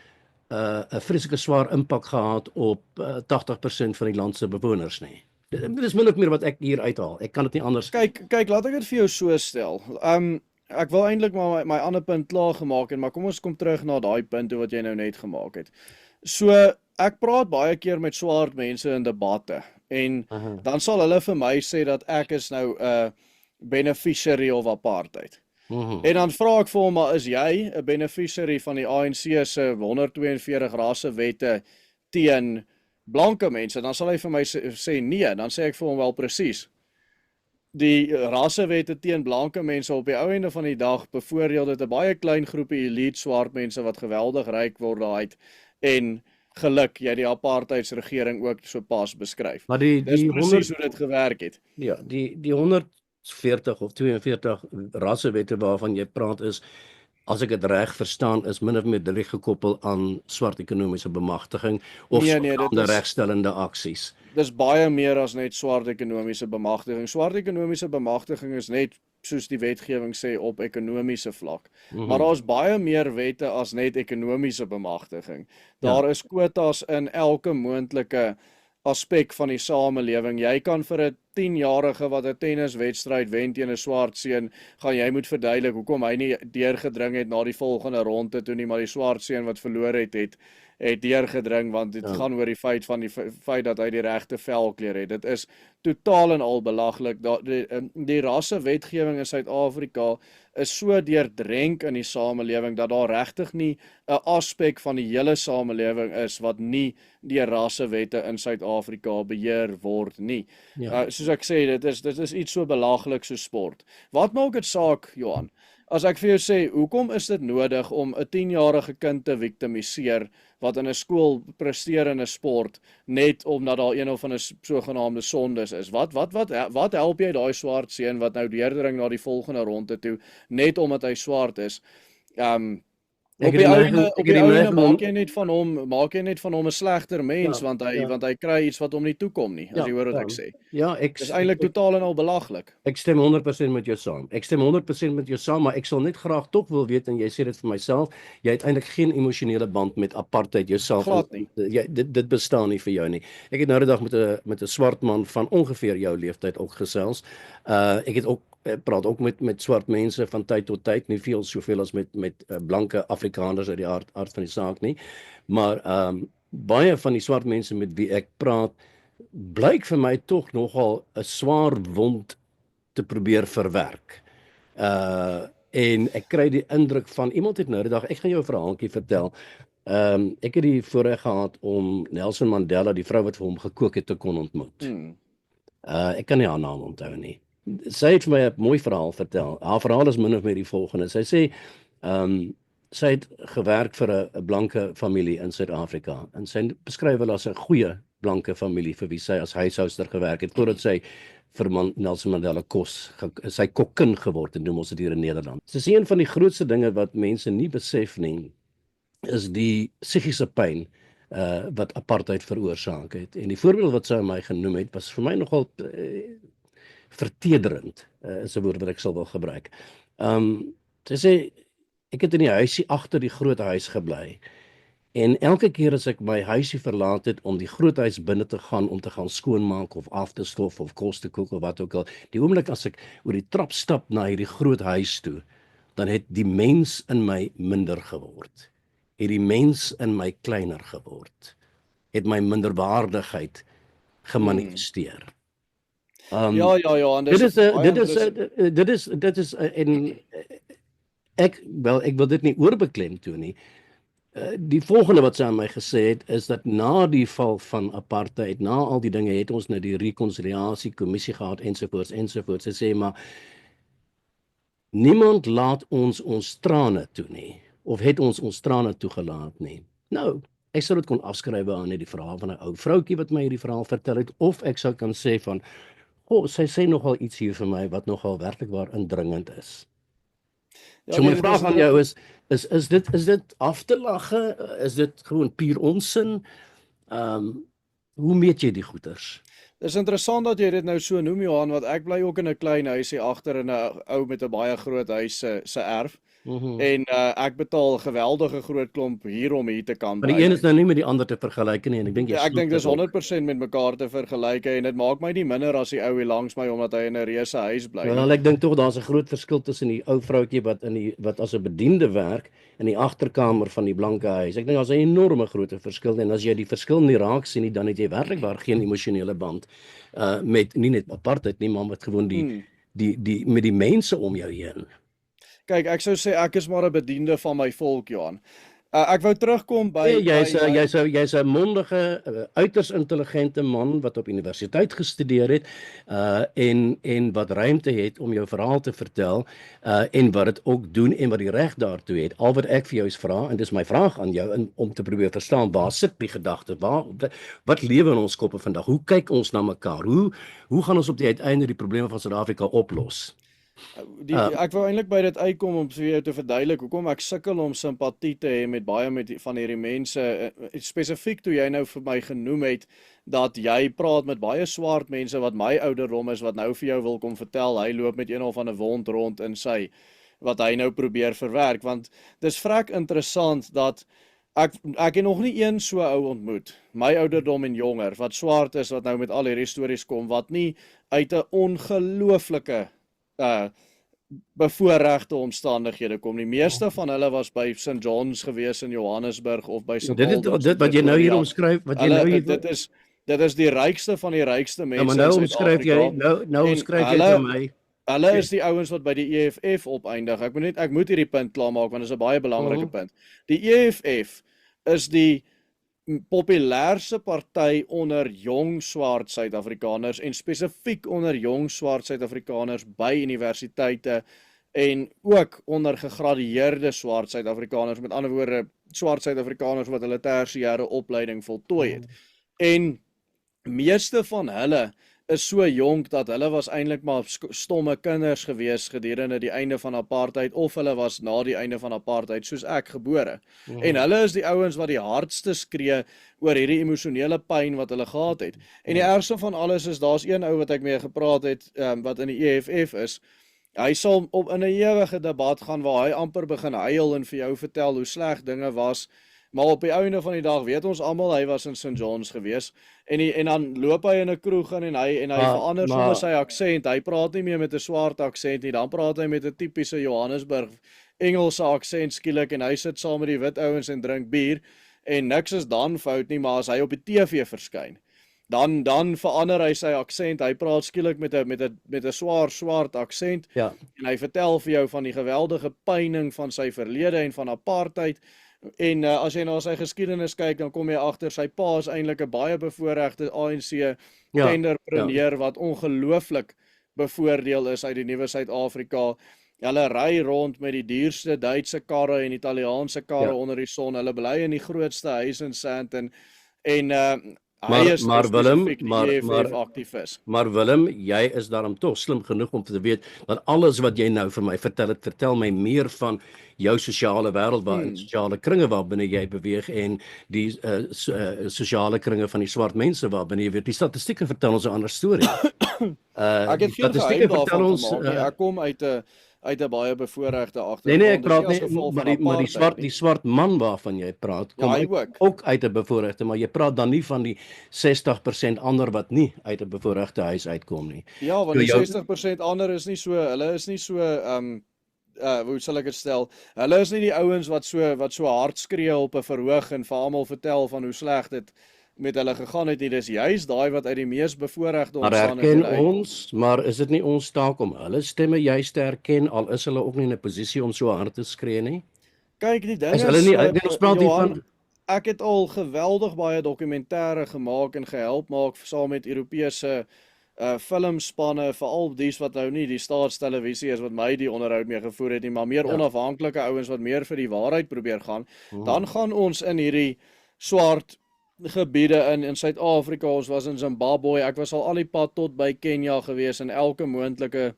'n vreeslike swaar impak gehad op 80% van die land se bewoners nie. Dit is min of meer wat ek hier uithaal. Ek kan dit nie anders. Kyk, laat ek dit vir jou so stel. Ek wil eintlik maar my ander punt klaar gemaak het, maar kom ons kom terug na daai punt wat jy nou net gemaak het. So, ek praat baie keer met swart mense in debatte en dan sal hulle vir my sê dat ek is nou 'n beneficiary of apartheid. En dan vra ek vir hom, maar is jy 'n beneficiary van die ANC se 142 rassewette teen blanke mense? Dan sal hy vir my sê nee, dan sê ek vir hom wel presies. Die rassewette teen blanke mense op die ou einde van die dag bevoordeel dit 'n baie klein groepie elite swart mense wat geweldig ryk word daaruit en geluk jy die apartheidsregering ook so pas beskryf. Maar dis presies hoe dit gewerk het. Ja, die 140 of 42 rassewette waarvan jy praat is, as ek dit reg verstaan, is min of meer direk gekoppel aan swart ekonomiese bemagtiging of ander regstellende aksies. Dis baie meer as net swart ekonomiese bemagtiging. Swart ekonomiese bemagtiging is net soos die wetgewing sê op ekonomiese vlak. Maar daar is baie meer wette as net ekonomiese bemagtiging. Daar is kwotas in elke moontlike aspek van die samelewing. Jy kan vir 'n 10-jarige wat 'n tenniswedstryd wen teen 'n swart seun, gaan jy moet verduidelik hoekom hy nie deurgedring het na die volgende ronde toe nie, maar die swart seun wat verloor het deurgedring, want dit gaan oor die feit dat hy die regte velkleur het. Dit is totaal en al belaglik. Die rassewetgewing in Suid-Afrika is so deurdrenk in die samelewing dat daar regtig nie 'n aspek van die hele samelewing is wat nie deur rassewette in Suid-Afrika beheer word nie. Soos ek sê, dit is iets so belaglik so sport. Wat maak dit saak, Johan? As ek vir jou sê, hoekom is dit nodig om 'n 10-jarige kind te victimiseer wat in 'n skool presteer in 'n sport net omdat daar een of ander sogenaamde sondes is? Wat help jy daai swart seun wat nou deurdring na die volgende ronde toe net omdat hy swart is? Ek het die neiging, Op die einde om maak jy net van hom 'n slegter mens ja, want hy kry iets wat hom nie toekom nie, as jy hoor wat ek sê. Ja, Dis eintlik totaal en al belaglik. ek stem 100% met jou saam. Ek stem 100% met jou saam, maar ek sal net graag tog wil weet en jy sê dit vir myself, jy het eintlik geen emosionele band met apartheid jouself. Glad nie. Dit bestaan nie vir jou nie. Ek het nou die dag met 'n swart man van ongeveer jou leeftyd ook gesels. Ek het ook praat ook met swart mense van tyd tot tyd, nie soveel as met blanke Afrikaners uit die aard van die saak nie, maar baie van die swart mense met wie ek praat, blyk vir my tog nogal 'n swaar wond te probeer verwerk. En ek kry die indruk van iemand het nou die dag, ek gaan jou 'n verhaaltjie vertel. Ek het die voorreg gehad om Nelson Mandela, die vrou wat vir hom gekook het, te kon ontmoet. Ek kan nie haar naam onthou nie. Sy het vir my 'n mooi verhaal vertel. Haar verhaal is min of meer die volgende. Sy sê sy het gewerk vir 'n blanke familie in Suid-Afrika en sy beskryf hulle as 'n goeie blanke familie vir wie sy as huishouster gewerk het totdat sy vir Nelson Mandela sy kokkin geword het, noem ons dit hier in Nederland. Sy sê een van die grootste dinge wat mense nie besef nie, is die psigiese pyn wat apartheid veroorsaak het. En die voorbeeld wat sy my genoem het, was vir my nogal vertederend, is 'n woord wat ek sal wil gebruik. Sy sê, ek het in die huisie agter die groot huis gebly, en elke keer as ek my huisie verlaat het om die groot huis binne te gaan, om te gaan skoonmaak of af te stof of kos te kook of wat ook al, die oomblik as ek oor die trap stap na hierdie groot huis toe, dan het die mens in my minder geword. Het die mens in my kleiner geword. Het my minderwaardigheid gemanifesteer. Ja, en dit is en ek wil dit nie oorbeklem toe nie. Die volgende wat sy aan my gesê het, is dat na die val van apartheid, na al die dinge, het ons nou die rekonsiliasie kommissie gehad, ensovoorts. Sy sê, maar niemand laat ons trane toe nie, of het ons trane toegelaat nie. Nou, ek sou dit kon afskryf aan net die verhaal van 'n ou vroutjie wat my hierdie verhaal vertel het, of ek sou kan sê van, sy sê nogal iets hier vir my wat nogal werklik waar indringend is. So my vraag aan jou is dit af te lagge? Is dit gewoon puur onsin? Hoe meet jy die goeters? Dis interessant dat jy dit nou so noem, Johan, want ek bly ook in 'n klein huisie agter in 'n ou met 'n baie groot huis se erf. En ek betaal 'n geweldige groot klomp hier om hier te kan bly. Maar die een is nou nie met die ander te vergelyk nie, en ek dink ek dink dis 100% met mekaar te vergelyk, en dit maak my nie minder as die ou hier langs my omdat hy in 'n reuse huis bly. Wel, ek dink tog daar's 'n groot verskil tussen die ou vroutjie wat as 'n bediende werk in die agterkamer van die blanke huis. Ek dink daar's 'n enorme groot verskil, en as jy die verskil nie raak sien nie, dan het jy werklik waar geen emosionele band met nie net apartheid nie, maar met gewoon met die mense om jou heen. Kyk, ek sou sê ek is maar 'n bediende van my volk, Johan. Ek wou terugkom by jy's 'n mondige, uiters intelligente man wat op universiteit gestudeer het en wat ruimte het om jou verhaal te vertel en wat dit ook doen en wat die reg daartoe het. Al wat ek vir jou is vra, en dis my vraag aan jou om te probeer verstaan, waar sit die gedagte? Wat lewe in ons koppe vandag? Hoe kyk ons na mekaar? Hoe gaan ons op die uiteinde die probleme van Suid-Afrika oplos? Ek wou eintlik by dit uitkom om vir jou te verduidelik hoekom ek sukkel om simpatie te hê met baie van hierdie mense, spesifiek toe jy nou vir my genoem het dat jy praat met baie swart mense wat my ouderdom is, wat nou vir jou wil kom vertel hy loop met een of ander wond rond in sy, wat hy nou probeer verwerk, want dis vrek interessant dat ek het nog nie een so ou ontmoet, my ouderdom en jonger, wat swart is, wat nou met al hierdie stories kom, wat nie uit 'n ongelooflike bevoorregte omstandighede kom. Die meeste van hulle was by St. John's gewees in Johannesburg of by St. Dit wat jy nou hier omskryf, dit is die rykste van die rykste mense. Ja, maar nou omskryf jy vir my. Hulle is die ouens wat by die EFF opeindig. Ek moet hierdie punt klaarmaak want dit is 'n baie belangrike punt. Die EFF is die populairste party onder jong swart Suid-Afrikaners en spesifiek onder jong swart Suid-Afrikaners by universiteite en ook onder gegradueerde swart Suid-Afrikaners, met ander woorde swart Suid-Afrikaners wat hulle tersiêre opleiding voltooi het. En meeste van hulle is so jonk dat hulle was eintlik maar stomme kinders gewees gedurende die einde van apartheid of hulle was na die einde van apartheid soos ek gebore. En hulle is die ouens wat die hardste skree oor hierdie emosionele pyn wat hulle gehad het. En die ergste van alles is daar's een ou wat ek mee gepraat het wat in die EFF is. Hy sal op in 'n ewige debat gaan waar hy amper begin huil en vir jou vertel hoe sleg dinge was. Maar op die einde van die dag weet ons almal hy was in St. John's gewees en dan loop hy in 'n kroeg in en hy verander sommer sy aksent. Hy praat nie meer met 'n swart aksent nie, dan praat hy met 'n tipiese Johannesburg Engelse aksent skielik en hy sit saam met die wit ouens en drink bier en niks is dan fout nie, maar as hy op die TV verskyn, dan verander hy sy aksent. Hy praat skielik met 'n swart aksent Ja. en hy vertel vir jou van die geweldige pyning van sy verlede en van apartheid. En as jy na sy geskiedenis kyk, dan kom jy agter sy pa is eintlik 'n baie bevoorregte ANC tenderpreneur wat ongelooflik bevoordeel is uit die nuwe Suid-Afrika. Hulle ry rond met die duurste Duitse karre en Italiaanse karre onder die son. Hulle bly in die grootste huis in Sandton en hy is aktivis. Maar Willem, jy is daarom tog slim genoeg om te weet dat alles wat jy nou vir my vertel my meer van jou sosiale wêreld waarin sosiale kringe waarbinne jy beweeg en die sosiale kringe van die swart mense waarbinne jy weet die statistieke vertel ons 'n ander storie. Ek het geen geheim daarvan gemaak. Ek kom uit 'n baie bevoorregte agtergrond. Nee, ek praat nie, maar die swart man waarvan jy praat, kom ook uit 'n bevoorregte, maar jy praat dan nie van die 60% ander wat nie uit 'n bevoorregte huis uitkom nie. Ja, want die 60% ander is nie so, hulle is nie so hoe sal ek dit stel? Hulle is nie die ouens wat so hard skree op 'n verhoog en vir almal vertel van hoe sleg dit met hulle gegaan het nie. Dis juist daai wat uit die mees bevoorregte omstandighede maar is dit nie ons taak om hulle stemme juist te erken al is hulle ook nie in 'n posisie om so hard te skree nie? Kyk, die ding is hulle nie ons praat nie van ek het al geweldig baie dokumentêre gemaak en gehelp maak saam met Europese filmspanne, veral dies wat nou nie die staatstelevisie is wat my die onderhoud mee gevoer het nie, maar meer onafhanklike ouens wat meer vir die waarheid probeer gaan. Dan gaan ons in hierdie swart gebiede in Suid-Afrika, ons was in Zimbabwe, ek was al die pad tot by Kenia gewees, in elke moontlike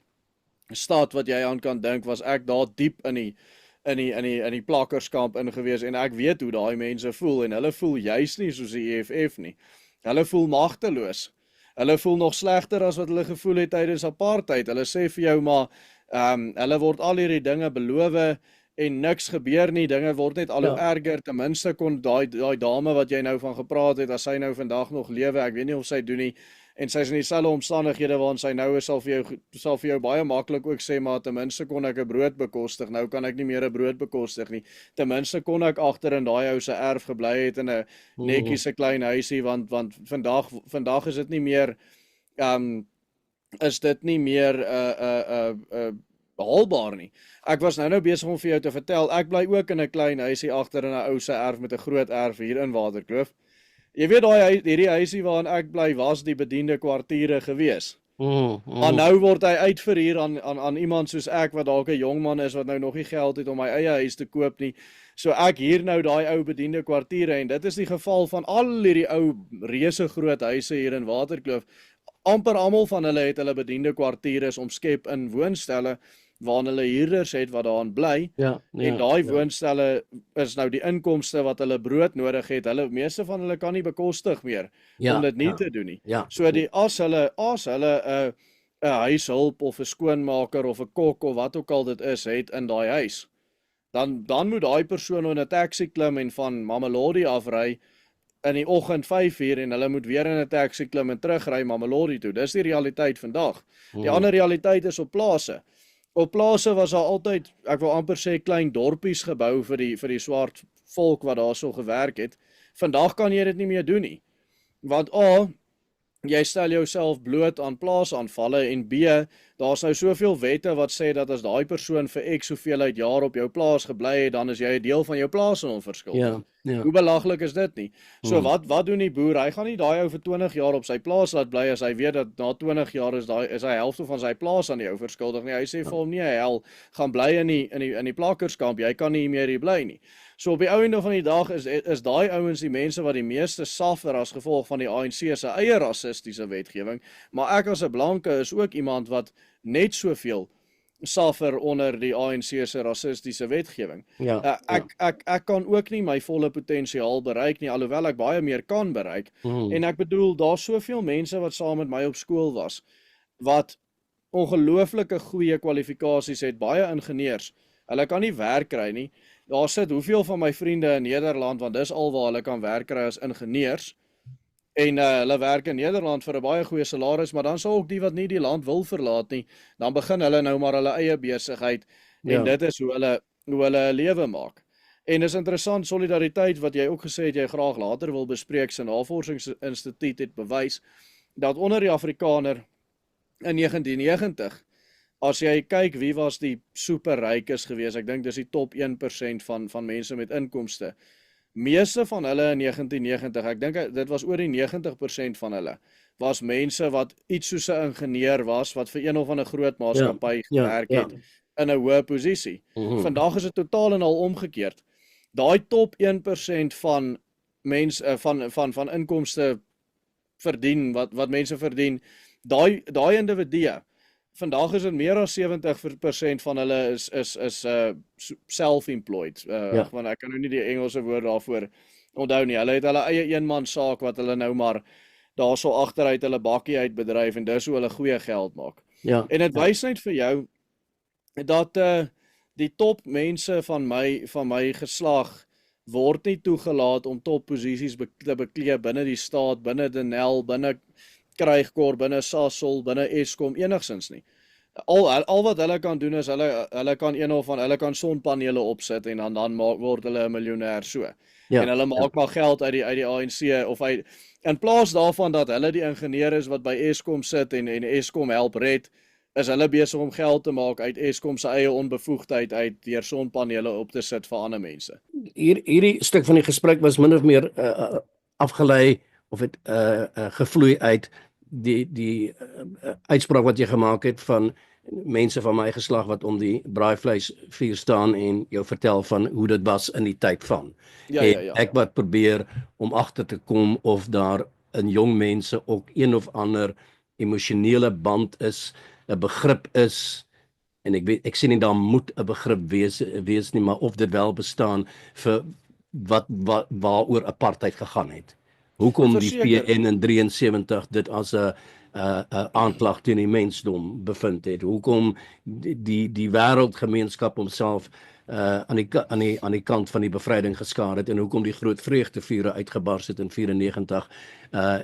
stad wat jy aan kan dink, was ek daar diep in die plakkerskamp ingewees en ek weet hoe daai mense voel en hulle voel juis nie soos die EFF nie. Hulle voel magteloos. Hulle voel nog slegter as wat hulle gevoel het tydens apartheid. Hulle sê vir jou maar hulle word al hierdie dinge beloof en niks gebeur nie, dinge word net al hoe erger. Ten minste kon daai dame wat jy nou van gepraat het, as sy nou vandag nog lewe, ek weet nie of sy doen nie, en sy is in dieselfde omstandighede waarin sy nou is, sal vir jou baie maklik ook sê, maar ten minste kon ek 'n brood bekostig, nou kan ek nie meer 'n brood bekostig nie. Ten minste kon ek agter in daai ou se erf gebly het in 'n netjiese klein huisie, want vandag is dit nie meer behaalbaar nie. Ek was nou besig om vir jou te vertel, ek bly ook in 'n klein huisie agter in 'n ou se erf met 'n groot erf hier in Waterkloof. Jy weet hierdie huisie waarin ek bly was die bediende kwartiere gewees. Maar nou word hy uitverhuur aan iemand soos ek wat dalk 'n jong man is wat nou nog nie geld het om my eie huis te koop nie. So ek huur nou daai ou bediende kwartiere en dit is die geval van al hierdie ou reuse groot huise hier in Waterkloof. Amper almal van hulle het hulle bediende kwartiere omskep in woonstelle waarin hulle huurders het wat daarin bly. En daai woonstelle is nou die inkomste wat hulle brood nodig het. Meeste van hulle kan nie bekostig meer om dit nie te doen nie. So as hulle 'n huishulp of 'n skoonmaker of 'n kok of wat ook al dit is het in daai huis, dan moet daai persoon in 'n taxi klim en van Mamelodi afry in die oggend 5:00 en hulle moet weer in 'n taxi klim en terugry Mamelodi toe. Dis die realiteit vandag. Die ander realiteit is op plase. Op plase was daar altyd, ek wil amper sê, klein dorpies gebou vir die swart volk wat daar so gewerk het. Vandag kan jy dit nie meer doen nie. Want A, jy stel jouself bloot aan plaasaanvalle en B, daar's nou soveel wette wat sê dat as daai persoon vir X hoeveelheid jaar op jou plaas gebly het, dan is jy 'n deel van jou plaas onverskillig. Hoe belaglik is dit nie? So wat doen die boer? Hy gaan nie daai ou vir 20 jaar op sy plaas laat bly as hy weet dat na 20 jaar is hy helfte van sy plaas aan die ou verskuldig nie. Hy sê vir hom nee, hy gaan bly in die plakkerskamp. Jy kan nie meer hier bly nie. So op die ou einde van die dag is daai ouens die mense wat die meeste suffer as gevolg van die ANC se eie rassistiese wetgewing, maar ek as 'n blanke is ook iemand wat net soveel suffer onder die ANC se rassistiese wetgewing. Ja. Ek kan ook nie my volle potensiaal bereik nie, alhoewel ek baie meer kan bereik. En ek bedoel, daar's soveel mense wat saam met my op skool was, wat ongelooflike goeie kwalifikasies het, baie ingenieurs. Hulle kan nie werk kry nie. Daar sit hoeveel van my vriende in Nederland, want dis alwaar hulle kan werk kry as ingenieurs, en hulle werk in Nederland vir 'n baie goeie salaris, maar dan sal ook die wat nie die land wil verlaat nie, dan begin hulle nou maar hulle eie besigheid, en dit is hoe hulle 'n lewe maak. En dis interessant, solidariteit, wat jy ook gesê het, jy graag later wil bespreek, se navorsingsinstituut het bewys, dat onder die Afrikaner in 1990, as jy kyk wie was die superrykes gewees, ek dink dis die top 1% van mense met inkomste. Meeste van hulle in 1990, ek dink dit was oor die 90% van hulle, was mense wat iets soos 'n ingenieur was, wat vir een of ander groot maatskappy gewerk het, in 'n hoë posisie. Vandag is dit totaal en al omgekeerd. Daai top 1% van mense van inkomste verdien, wat mense verdien, daai individue, vandag is dit meer as 70% van hulle is self-employed. Want ek kan nou nie die Engelse woord daarvoor onthou nie. Hulle het hulle eie eenman saak wat hulle nou maar daarso agteruit hulle bakkie uit bedryf, en dis hoe hulle goeie geld maak. En dit wys net vir jou dat die top mense van my geslag word nie toegelaat om top posisies te beklee binne die staat, binne Denel, binne Krygkor, binne Sasol, binne Eskom, enigsins nie. Al wat hulle kan doen is hulle kan sonpanele opsit, en dan word hulle 'n miljonair so. En hulle maak maar geld uit die ANC, of in plaas daarvan dat hulle die ingenieur is wat by Eskom sit en Eskom help red, is hulle besig om geld te maak uit Eskom se eie onbevoegdheid uit deur sonpanele op te sit vir ander mense. Hierdie stuk van die gesprek was min of meer afgelei of het gevloei uit die uitspraak wat jy gemaak het van mense van my geslag wat om die braaivleisvuur staan en jou vertel van hoe dit was in die tyd van. Ek wat probeer om agter te kom of daar in jong mense ook een of ander emosionele band is, 'n begrip is, en ek sê nie daar moet 'n begrip wees nie, maar of dit wel bestaan vir waaroor apartheid gegaan het. Hoekom die PN in 73 dit as 'n aanklag teen die mensdom bevind het? Hoekom die wêreldgemeenskap homself aan die kant van die bevryding geskaar het, en hoekom die groot vreugdevure uitgebars het in 94.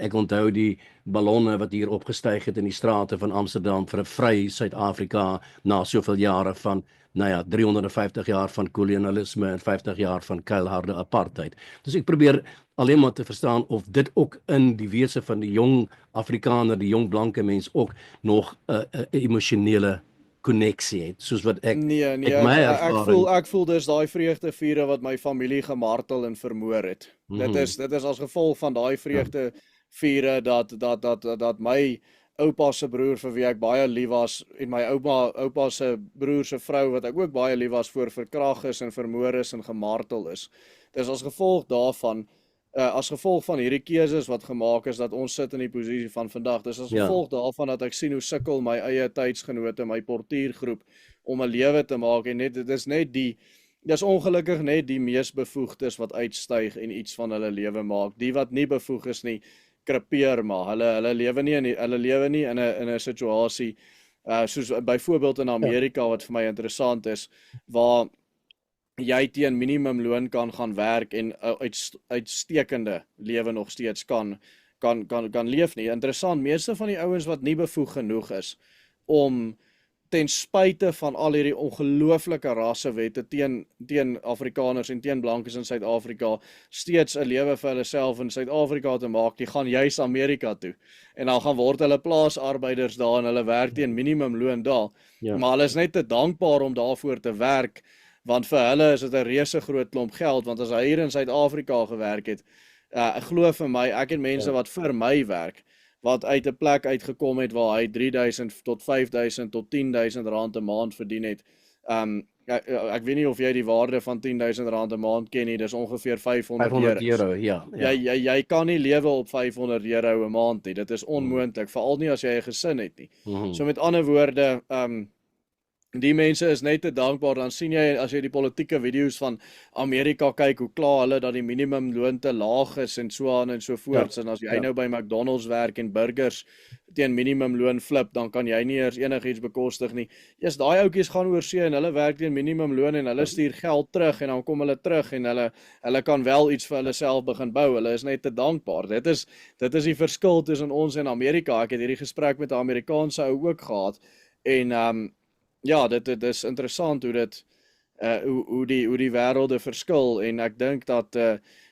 Ek onthou die ballonne wat hier opgestyg het in die strate van Amsterdam vir 'n vry Suid-Afrika na soveel jare van 350 jaar van kolonialisme en 50 jaar van keilharde apartheid. Dus ek probeer alleen maar te verstaan of dit ook in die wese van die jong Afrikaner, die jong blanke mens ook nog 'n emosionele koneksie het, soos wat ek ek voel dis daai vreugdevure wat my familie gemartel en vermoor het. Dit is as gevolg van daai vreugdevure dat my oupa se broer, vir wie ek baie lief was, en my oupa se broer se vrou wat ek ook baie lief was voor, verkrag is en vermoor is en gemartel is. Dis as gevolg daarvan, as gevolg van hierdie keuses wat gemaak is, dat ons sit in die posisie van vandag. Dis as gevolg daarvan dat ek sien hoe sukkel my eie tydsgenote, my portiergroep, om 'n lewe te maak, en dis ongelukkig net die mees bevoegdes wat uitstyg en iets van hulle lewe maak. Die wat nie bevoeg is nie, krepeer maar. Hulle lewe nie in 'n situasie soos byvoorbeeld in Amerika, wat vir my interessant is, waar jy teen minimumloon kan gaan werk en uitstekende lewe nog steeds kan leef nie. Interessant, meeste van die ouens wat nie bevoeg genoeg is om ten spyte van al hierdie ongelooflike rassewette teen Afrikaners en teen blankes in Suid-Afrika steeds 'n lewe vir hulle self in Suid-Afrika te maak, die gaan juis Amerika toe. En dan gaan word hulle plaasarbeiders daar en hulle werk teen minimumloon daar. Maar hulle is net te dankbaar om daarvoor te werk, want vir hulle is dit 'n reuse groot klomp geld, want as hy hier in Suid-Afrika gewerk het, glo vir my, ek het mense wat vir my werk, wat uit 'n plek uitgekom het waar hy 3.000 tot 5.000 tot 10.000 rand 'n maand verdien het, Ek weet nie of jy die waarde van R10,000 'n maand ken nie, dis ongeveer €500. Ja. Jy kan nie lewe op €500 'n maand nie. Dit is onmoontlik, veral nie as jy 'n gesin het nie. So met ander woorde, die mense is net te dankbaar. Dan sien jy, as jy die politieke video's van Amerika kyk, hoe kla hulle dat die minimumloon te laag is en so aan en so voorts. En as jy nou by McDonald's werk en burgers teen minimumloon flip, dan kan jy nie eers enigiets bekostig nie. Eers daai ouetjies gaan oor see en hulle werk teen minimumloon en hulle stuur geld terug en dan kom hulle terug en hulle kan wel iets vir hulle self begin bou. Hulle is net te dankbaar. Dit is die verskil tussen ons en Amerika. Ek het hierdie gesprek met 'n Amerikaanse ou ook gehad en ja, dit is interessant hoe dit hoe die wêrelde verskil en ek dink dat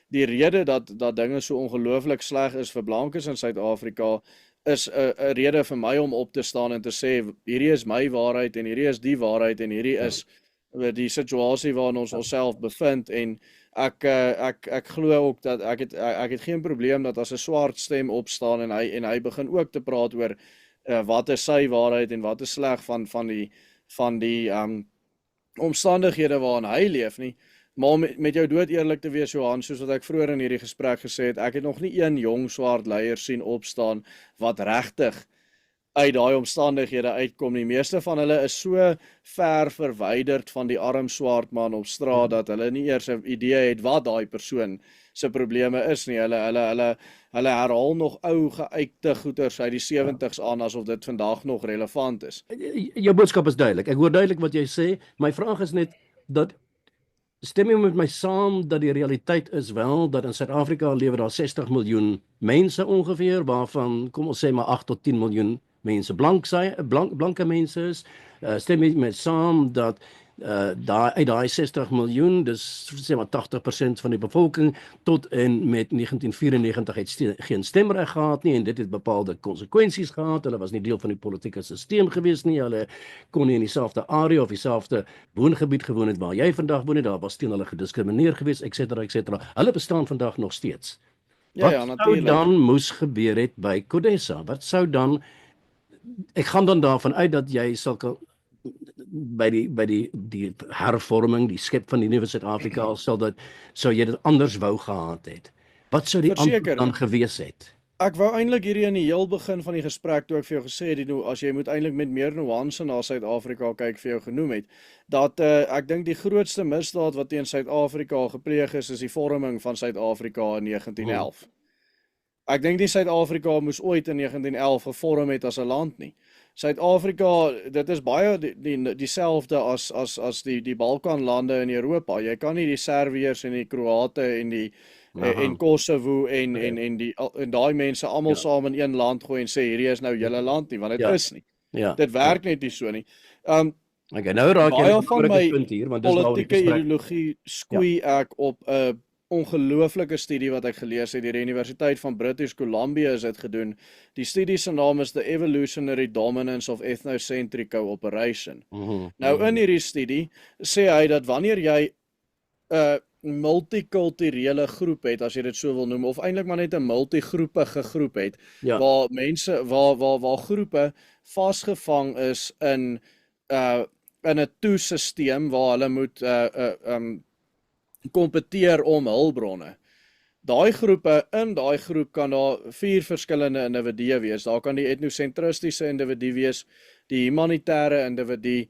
die rede dat dinge so ongelooflik sleg is vir blankes in Suid-Afrika is 'n rede vir my om op te staan en te sê hierdie is my waarheid en hierdie is die waarheid en hierdie is die situasie waarin ons onsself bevind en ek glo ook dat ek het geen probleem dat as 'n swart stem opstaan en hy begin ook te praat oor wat is sy waarheid en wat is sleg van die omstandighede waarin hy leef nie, maar met jou dood eerlik te wees, Johan, soos wat ek vroeër in hierdie gesprek gesê het, ek het nog nie een jong swart leier sien opstaan wat regtig uit daai omstandighede uitkom nie. Meeste van hulle is so ver verwyderd van die arm swart man op straat dat hulle nie eers 'n idee het wat daai persoon se probleme is nie. Hulle herhaal nog ou geuite goeters uit die 70's aan asof dit vandag nog relevant is. Jou boodskap is duidelik. Ek hoor duidelik wat jy sê. My vraag is net dat stem jy met my saam dat die realiteit is wel dat in Suid-Afrika lewe daar 60 miljoen mense ongeveer, waarvan kom ons sê maar 8 tot 10 miljoen mense blanke mense is. Stem jy met saam dat uit daai 60 miljoen, dis sê maar 80% van die bevolking tot en met 1994 het geen stemreg gehad nie en dit het bepaalde konsekwensies gehad. Hulle was nie deel van die politieke stelsel gewees nie. Hulle kon nie in dieselfde area of dieselfde woongebied gewoon het waar jy vandag woon nie. Daar was teen hulle gediskrimineer gewees, et cetera. Hulle bestaan vandag nog steeds. Wat sou dan moes gebeur het by CODESA? Wat sou dan, ek gaan dan daarvan uit dat jy by die hervorming, die skep van die nuwe Suid-Afrika sou jy dit anders wou gehad het. Wat sou die antwoord dan gewees het? Ek wou eintlik hierdie in die heel begin van die gesprek toe ek vir jou gesê het, as jy moet eintlik met meer nuance na Suid-Afrika kyk, vir jou genoem het, dat ek dink die grootste misdaad wat teen Suid-Afrika gepleeg is die vorming van Suid-Afrika in 1911. Ek dink nie Suid-Afrika moes ooit in 1911 gevorm het as 'n land nie. Suid-Afrika, dit is baie dieselfde as die Balkanlande in Europa. Jy kan nie die Serviërs en die Kroate en Kosovo en daai mense almal saam in een land gooi en sê hierdie is nou julle land nie, want dit is nie. Dit werk net nie so nie. Okay, nou raak jy van my punt hier, want dis politieke ideologie skoei ek op 'n ongelooflike studie wat ek gelees het deur die Universiteit van British Columbia is dit gedoen. Die studie se naam is The Evolutionary Dominance of Ethnocentric Cooperation. Nou in hierdie studie sê hy dat wanneer jy 'n multikulturele groep het, as jy dit so wil noem, of eintlik maar net 'n multigroepige groep het, waar mense waar groepe vasgevang is in 'n toesisteem waar hulle moet kompeteer om hulpbronne. In daai groep kan daar 4 verskillende individue wees. Daar kan die etnosentristiese individu wees, die humanitêre individu,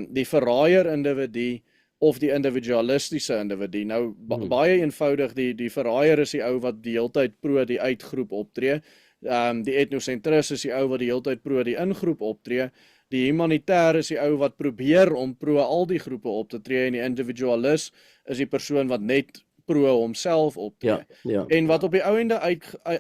die verraaier individu of die individualistiese individu. Nou baie eenvoudig, die verraaier is die ou wat die heeltyd pro die uitgroep optree. Die etnosentris is die ou wat die heeltyd pro die ingroep optree. Die humanitêr is die ou wat probeer om pro al die groepe op te tree en die individualis is die persoon wat net pro homself optree. En wat op die ou ende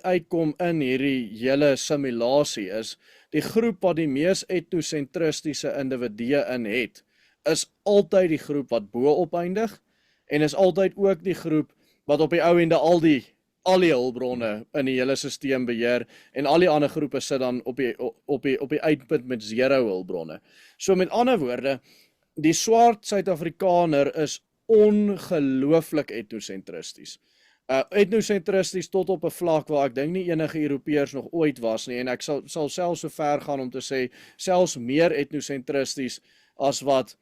uitkom in hierdie hele simulasie is die groep wat die mees etnosentristiese individue in het, is altyd die groep wat bo opeindig en is altyd ook die groep wat op die ou ende al die hulpbronne in die hele stelsel beheer en al die ander groepe sit dan op die uitpunt met 0 hulpbronne. So met ander woorde, die swart Suid-Afrikaner is ongelooflik etnosentristies. Etnosentristies tot op 'n vlak waar ek dink nie enige Europeërs nog ooit was nie en ek sal selfs so ver gaan om te sê selfs meer etnosentristies as wat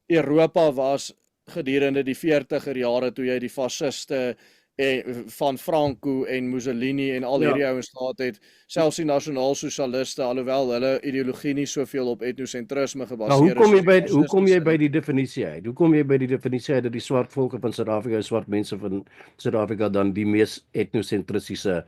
Europa was gedurende die 40er jare toe jy die fasciste van Franco en Mussolini en al hierdie ouens gehad het, selfs die nasionaal-sosialiste, alhoewel hulle ideologie nie soveel op etnosentrisme gebaseer is. Hoe kom jy by die definisie uit? Hoe kom jy by die definisie uit dat die swart volke van Suid-Afrika, swart mense van Suid-Afrika dan die mees etnosentristiese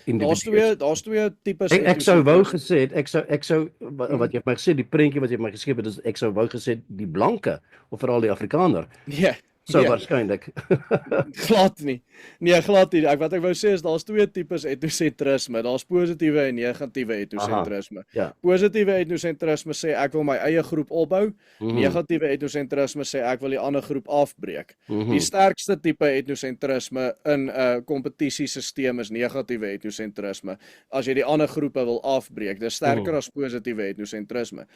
individue? Daar's twee tipes. Ek sou wou gesê het, ek sou wat jy het my gesê, die prentjie wat jy my geskep het, is ek sou wou gesê die blanke of veral die Afrikaner. Nee. So waarskynlik. Glad nie. Nee, glad nie. Wat ek wou sê is daar's twee tipes etnosentrisme. Daar's positiewe en negatiewe etnosentrisme. Ja. Positiewe etnosentrisme sê ek wil my eie groep opbou. Negatiewe etnosentrisme sê ek wil die ander groep afbreek. Die sterkste tipe etnosentrisme in 'n kompetisiesisteem is negatiewe etnosentrisme. As jy die ander groepe wil afbreek, dis sterker as positiewe etnosentrisme.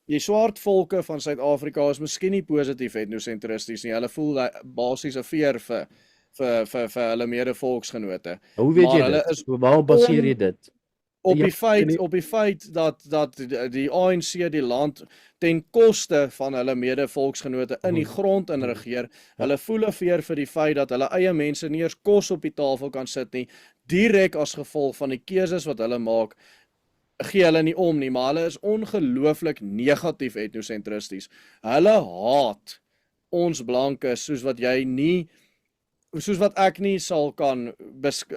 Die swart volke van Suid-Afrika is miskien nie positief etnosentristies nie. Hulle voel basies 'n veer vir hulle mede-volksgenote. Hoe weet jy dit? Waar baseer jy dit? Op die feit dat die ANC die land ten koste van hulle mede-volksgenote in die grond inregeer. Hulle voel 'n veer vir die feit dat hulle eie mense nie eers kos op die tafel kan sit nie, direk as gevolg van die keuses wat hulle maak. Gee hulle nie om nie, maar hulle is ongelooflik negatief etnosentristies. Hulle haat ons blankes soos wat ek nie sal kan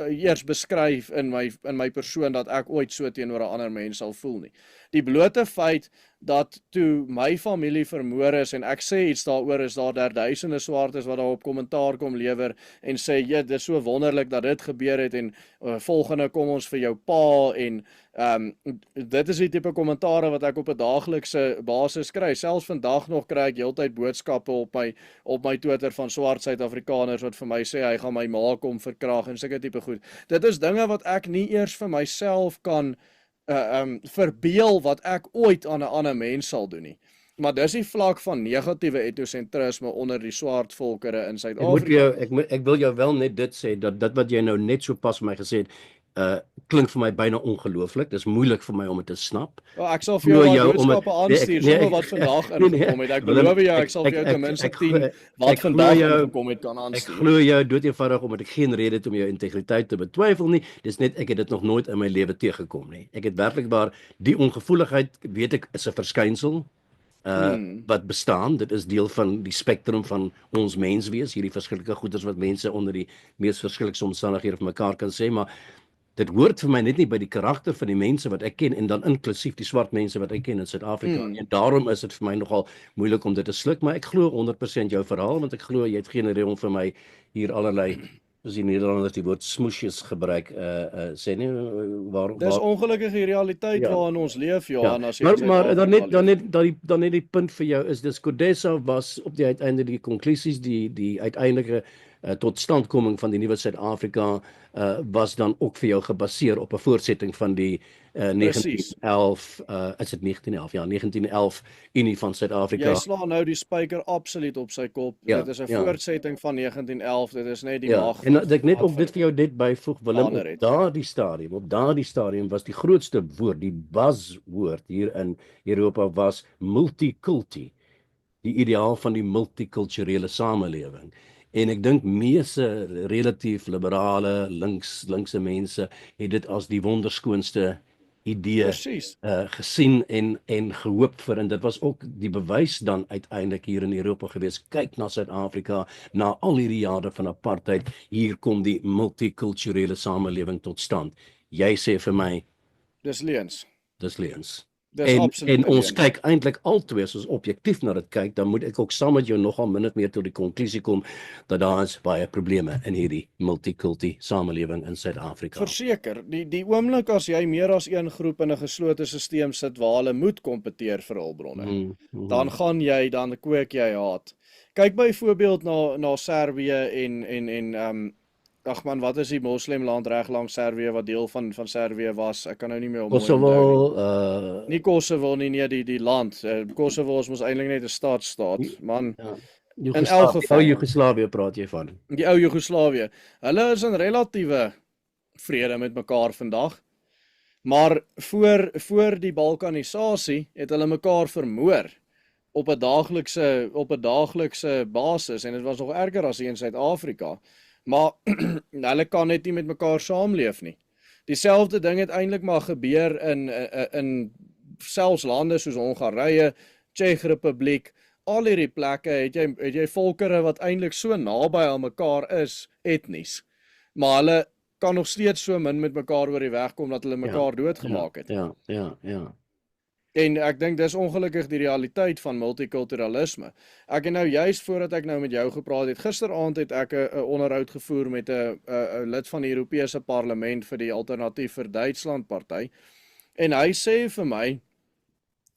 eers beskryf in my persoon dat ek ooit so teenoor 'n ander mens sal voel nie. Die blote feit dat toe my familie vermoor is en ek sê iets daaroor, is daar duisende swartes wat daar op kommentaar kom lewer en sê, "Ja, dit is so wonderlik dat dit gebeur het en volgende kom ons vir jou pa," en dit is die tipe kommentare wat ek op 'n daaglikse basis kry. Selfs vandag nog kry ek heeltyd boodskappe op my Twitter van swart Suid-Afrikaners wat vir my sê hy gaan my ma kom verkrag en sulke tipe goed. Dit is dinge wat ek nie eers vir myself kan verbeel wat ek ooit aan 'n ander mens sal doen nie. Maar dis die vlak van negatiewe etnosentrisme onder die swart volkere in Suid-Afrika. Ek wil jou wel net dit sê, dat wat jy nou net so pas vir my gesê het, klink vir my byna ongelooflik. Dis moeilik vir my om dit te snap. Ek sal vir jou boodskappe aanstuur, sommer wat vandag ingekom het. Ek beloof jou, ek sal vir jou ten minste 10 wat vandag ingekom het kan aanstuur. Ek glo jou dood eenvoudig omdat ek geen rede het om jou integriteit te betwyfel nie. Dis net ek het dit nog nooit in my lewe teëgekom nie. Ek het werklikbaar die ongevoeligheid, weet ek, is 'n verskynsel wat bestaan. Dit is deel van die spektrum van ons menswees, hierdie verskillike goeders wat mense onder die mees verskillikste omstandighede vir mekaar kan sê, maar dit hoort vir my net nie by die karakter van die mense wat ek ken en dan inklusief die swart mense wat ek ken in Suid-Afrika. En daarom is dit vir my nogal moeilik om dit te sluk, maar ek glo 100% jou verhaal, want ek glo jy het geen rede om vir my hier allerlei, soos die Nederlanders die woord smoesjes gebruik, sê nie, Dis ongelukkige realiteit waarin ons leef, Johan, as jy maar dan net die punt vir jou is, dis CODESA was op die uiteindelike konklusies, die uiteindelike totstandkoming van die nuwe Suid-Afrika was dan ook vir jou gebaseer op 'n voortsetting van die 1911 is dit 1911? Ja, 1911 Unie van Suid-Afrika. Jy slaan nou die spyker absoluut op sy kop. Dit is 'n voortsetting van 1911. Dit is net die mag. En ek net op dit vir jou net byvoeg, Willem, op daardie stadium was die grootste woord, die buzzwoord hier in Europa was multikulti. Die ideaal van die multikulturele samelewing. En ek dink meeste relatief liberale linkse mense het dit as die wonderskoonste idee gesien en gehoop vir, en dit was ook die bewys dan uiteindelik hier in Europa gewees. Kyk na Suid-Afrika, na al hierdie jare van apartheid, hier kom die multikulturele samelewing tot stand. Jy sê vir my, dis leuns. En ons kyk eintlik albei, as ons objektief na dit kyk, dan moet ek ook saam met jou nogal min of meer tot die konklusie kom dat daar is baie probleme in hierdie multikulti samelewing in Suid-Afrika. Verseker, die oomblik as jy meer as een groep in 'n geslote stelsel sit waar hulle moet kompeteer vir hulpbronne, dan kweek jy haat. Kyk byvoorbeeld na Servië en ag man, wat is die moslemland reg langs Servië wat deel van Servië was? Ek kan nou nie meer Kosovo, nie Kosovo nie, die land. Kosovo is mos eintlik net 'n staat, man. In elk geval Joegoslawië praat jy van. Die ou Joegoslawië. Hulle is in relatiewe vrede met mekaar vandag. Maar voor die balkanisasie het hulle mekaar vermoor. op 'n daaglikse basis en dit was nog erger as hier in Suid-Afrika. Maar hulle kan net nie met mekaar saamleef nie. Dieselfde ding het eintlik maar gebeur in selfs lande soos Hongarye, Tsjech Republiek, al hierdie plekke het jy volkere wat eintlik so naby aan mekaar is etnies, maar hulle kan nog steeds so min met mekaar oor die weg kom dat hulle mekaar doodgemaak het. Ja. En ek dink dis ongelukkig die realiteit van multikulturalisme. Ek het nou juist voordat ek nou met jou gepraat het, gisteraand het ek 'n onderhoud gevoer met 'n lid van die Europese Parlement vir die Alternatief vir Duitsland party. En hy sê vir my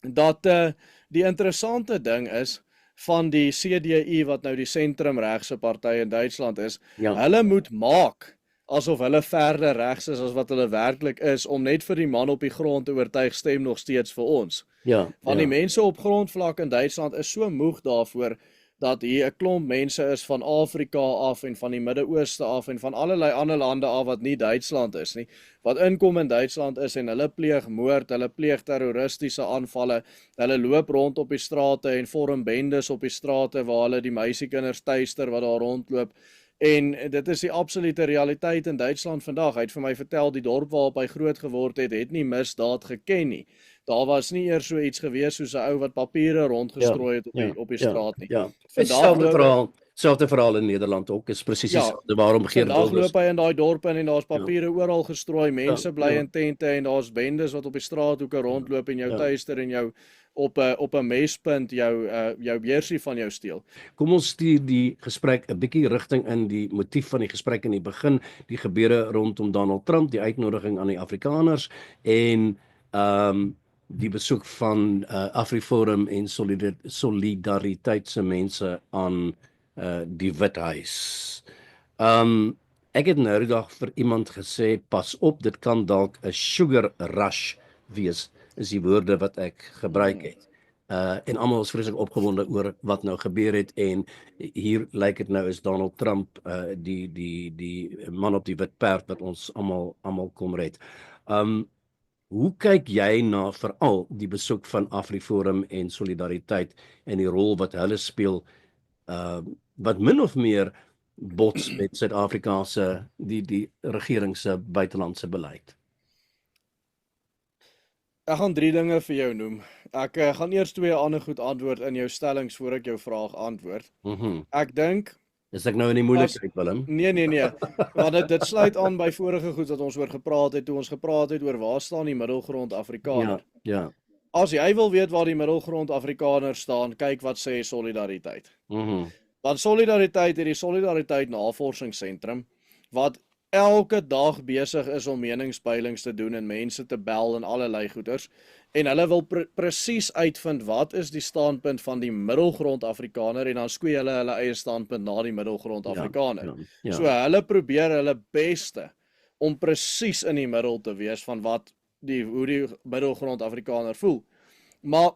dat die interessante ding is van die CDU wat nou die sentrumregse party in Duitsland is, hulle moet maak asof hulle verder regs is as wat hulle werklik is, om net vir die man op die grond te oortuig stem nog steeds vir ons. Want die mense op grondvlak in Duitsland is so moeg daarvoor dat hier 'n klomp mense is van Afrika af en van die Midde-Ooste af en van allerlei ander lande af wat nie Duitsland is nie, wat inkom in Duitsland is en hulle pleeg moord, hulle pleeg terroristiese aanvalle, hulle loop rond op die strate en vorm bendes op die strate waar hulle die meisiekinders tuister wat daar rondloop. En dit is die absolute realiteit in Duitsland vandag. Hy het vir my vertel die dorp waarop hy groot geword het nie misdaad geken nie. Daar was nie eers so iets gewees soos 'n ou wat papiere rondgestrooi het op die straat nie. Selfde verhaal in Nederland ook, is presies dieselfde. Waarom Geert Wilders? Vandag loop hy in daai dorpe en daar's papiere oral gestrooi, mense bly in tente en daar's bendes wat op die straathoeke rondloop en jou tuister en jou op 'n mespunt jou beursie van jou steel. Kom ons stuur die gesprek 'n bietjie rigting in die motief van die gesprek in die begin, die gebeure rondom Donald Trump, die uitnodiging aan die Afrikaners en die besoek van AfriForum en Solidariteit se mense aan die Withuis. Ek het nou die dag vir iemand gesê, pas op, dit kan dalk 'n sugar rush wees, is die woorde wat ek gebruik het. En almal is vreeslik opgewonde oor wat nou gebeur het en hier lyk dit nou is Donald Trump die man op die wit perd wat ons almal kom red. Hoe kyk jy na veral die besoek van AfriForum en Solidariteit en die rol wat hulle speel wat min of meer bots met Suid-Afrika se die regering se buitelandse beleid? Ek gaan 3 dinge vir jou noem. Ek gaan eers 2 ander goed antwoord in jou stellings voor ek jou vraag antwoord. Ek dink is ek nou in die moeilikheid, Willem? Nee. Want dit sluit aan by vorige goed wat ons oor gepraat het, toe ons gepraat het oor waar staan die middelgrond Afrikaner. Ja. As jy wil weet waar die middelgrond Afrikaner staan, kyk wat sê Solidariteit. Want Solidariteit het die Solidariteit Navorsingsentrum wat elke dag besig is om meningspeilings te doen en mense te bel en allerlei goeders. En hulle wil presies uitvind wat is die standpunt van die middelgrond Afrikaner en dan skoei hulle eie standpunt na die middelgrond Afrikaner. So hulle probeer hulle beste om presies in die middel te wees van hoe die middelgrond Afrikaner voel. Maar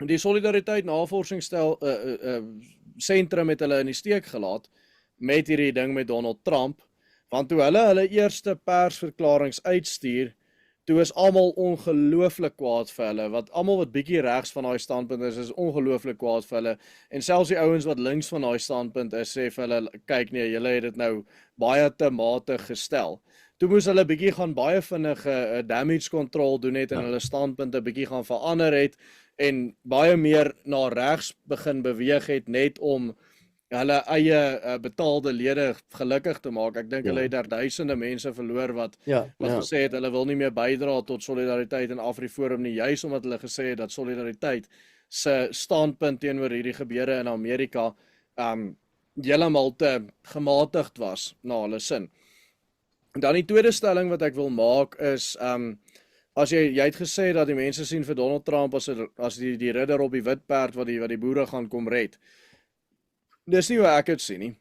die Solidariteit Navorsingsentrum het hulle in die steek gelaat met hierdie ding met Donald Trump. Want toe hulle eerste persverklarings uitstuur, toe is almal ongelooflik kwaad vir hulle, wat almal wat bietjie regs van daai standpunt is ongelooflik kwaad vir hulle, en selfs die ouens wat links van daai standpunt is, sê vir hulle, kyk nee, julle het dit nou baie te matig gestel. Toe moes hulle bietjie gaan baie vinnige damage control doen het, en hulle standpunte bietjie gaan verander het, en baie meer na regs begin beweeg het, net om hulle eie betaalde lede gelukkig te maak. Ek dink hulle het daar duisende mense verloor wat gesê het, hulle wil nie meer bydra tot Solidariteit en AfriForum nie, juis omdat hulle gesê het dat Solidariteit se standpunt teenoor hierdie gebeure in Amerika heeltemal te gematigd was, na hulle sin. Dan die tweede stelling wat ek wil maak is, as jy het gesê dat die mense sien vir Donald Trump as die ridder op die wit perd wat die boere gaan kom red. Dis nie hoe ek het sien nie.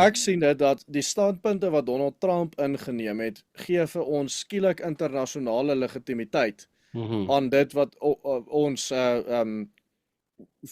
Ek sien dit dat die standpunte wat Donald Trump ingeneem het, gee vir ons skielik internasionale legitimiteit aan dit wat ons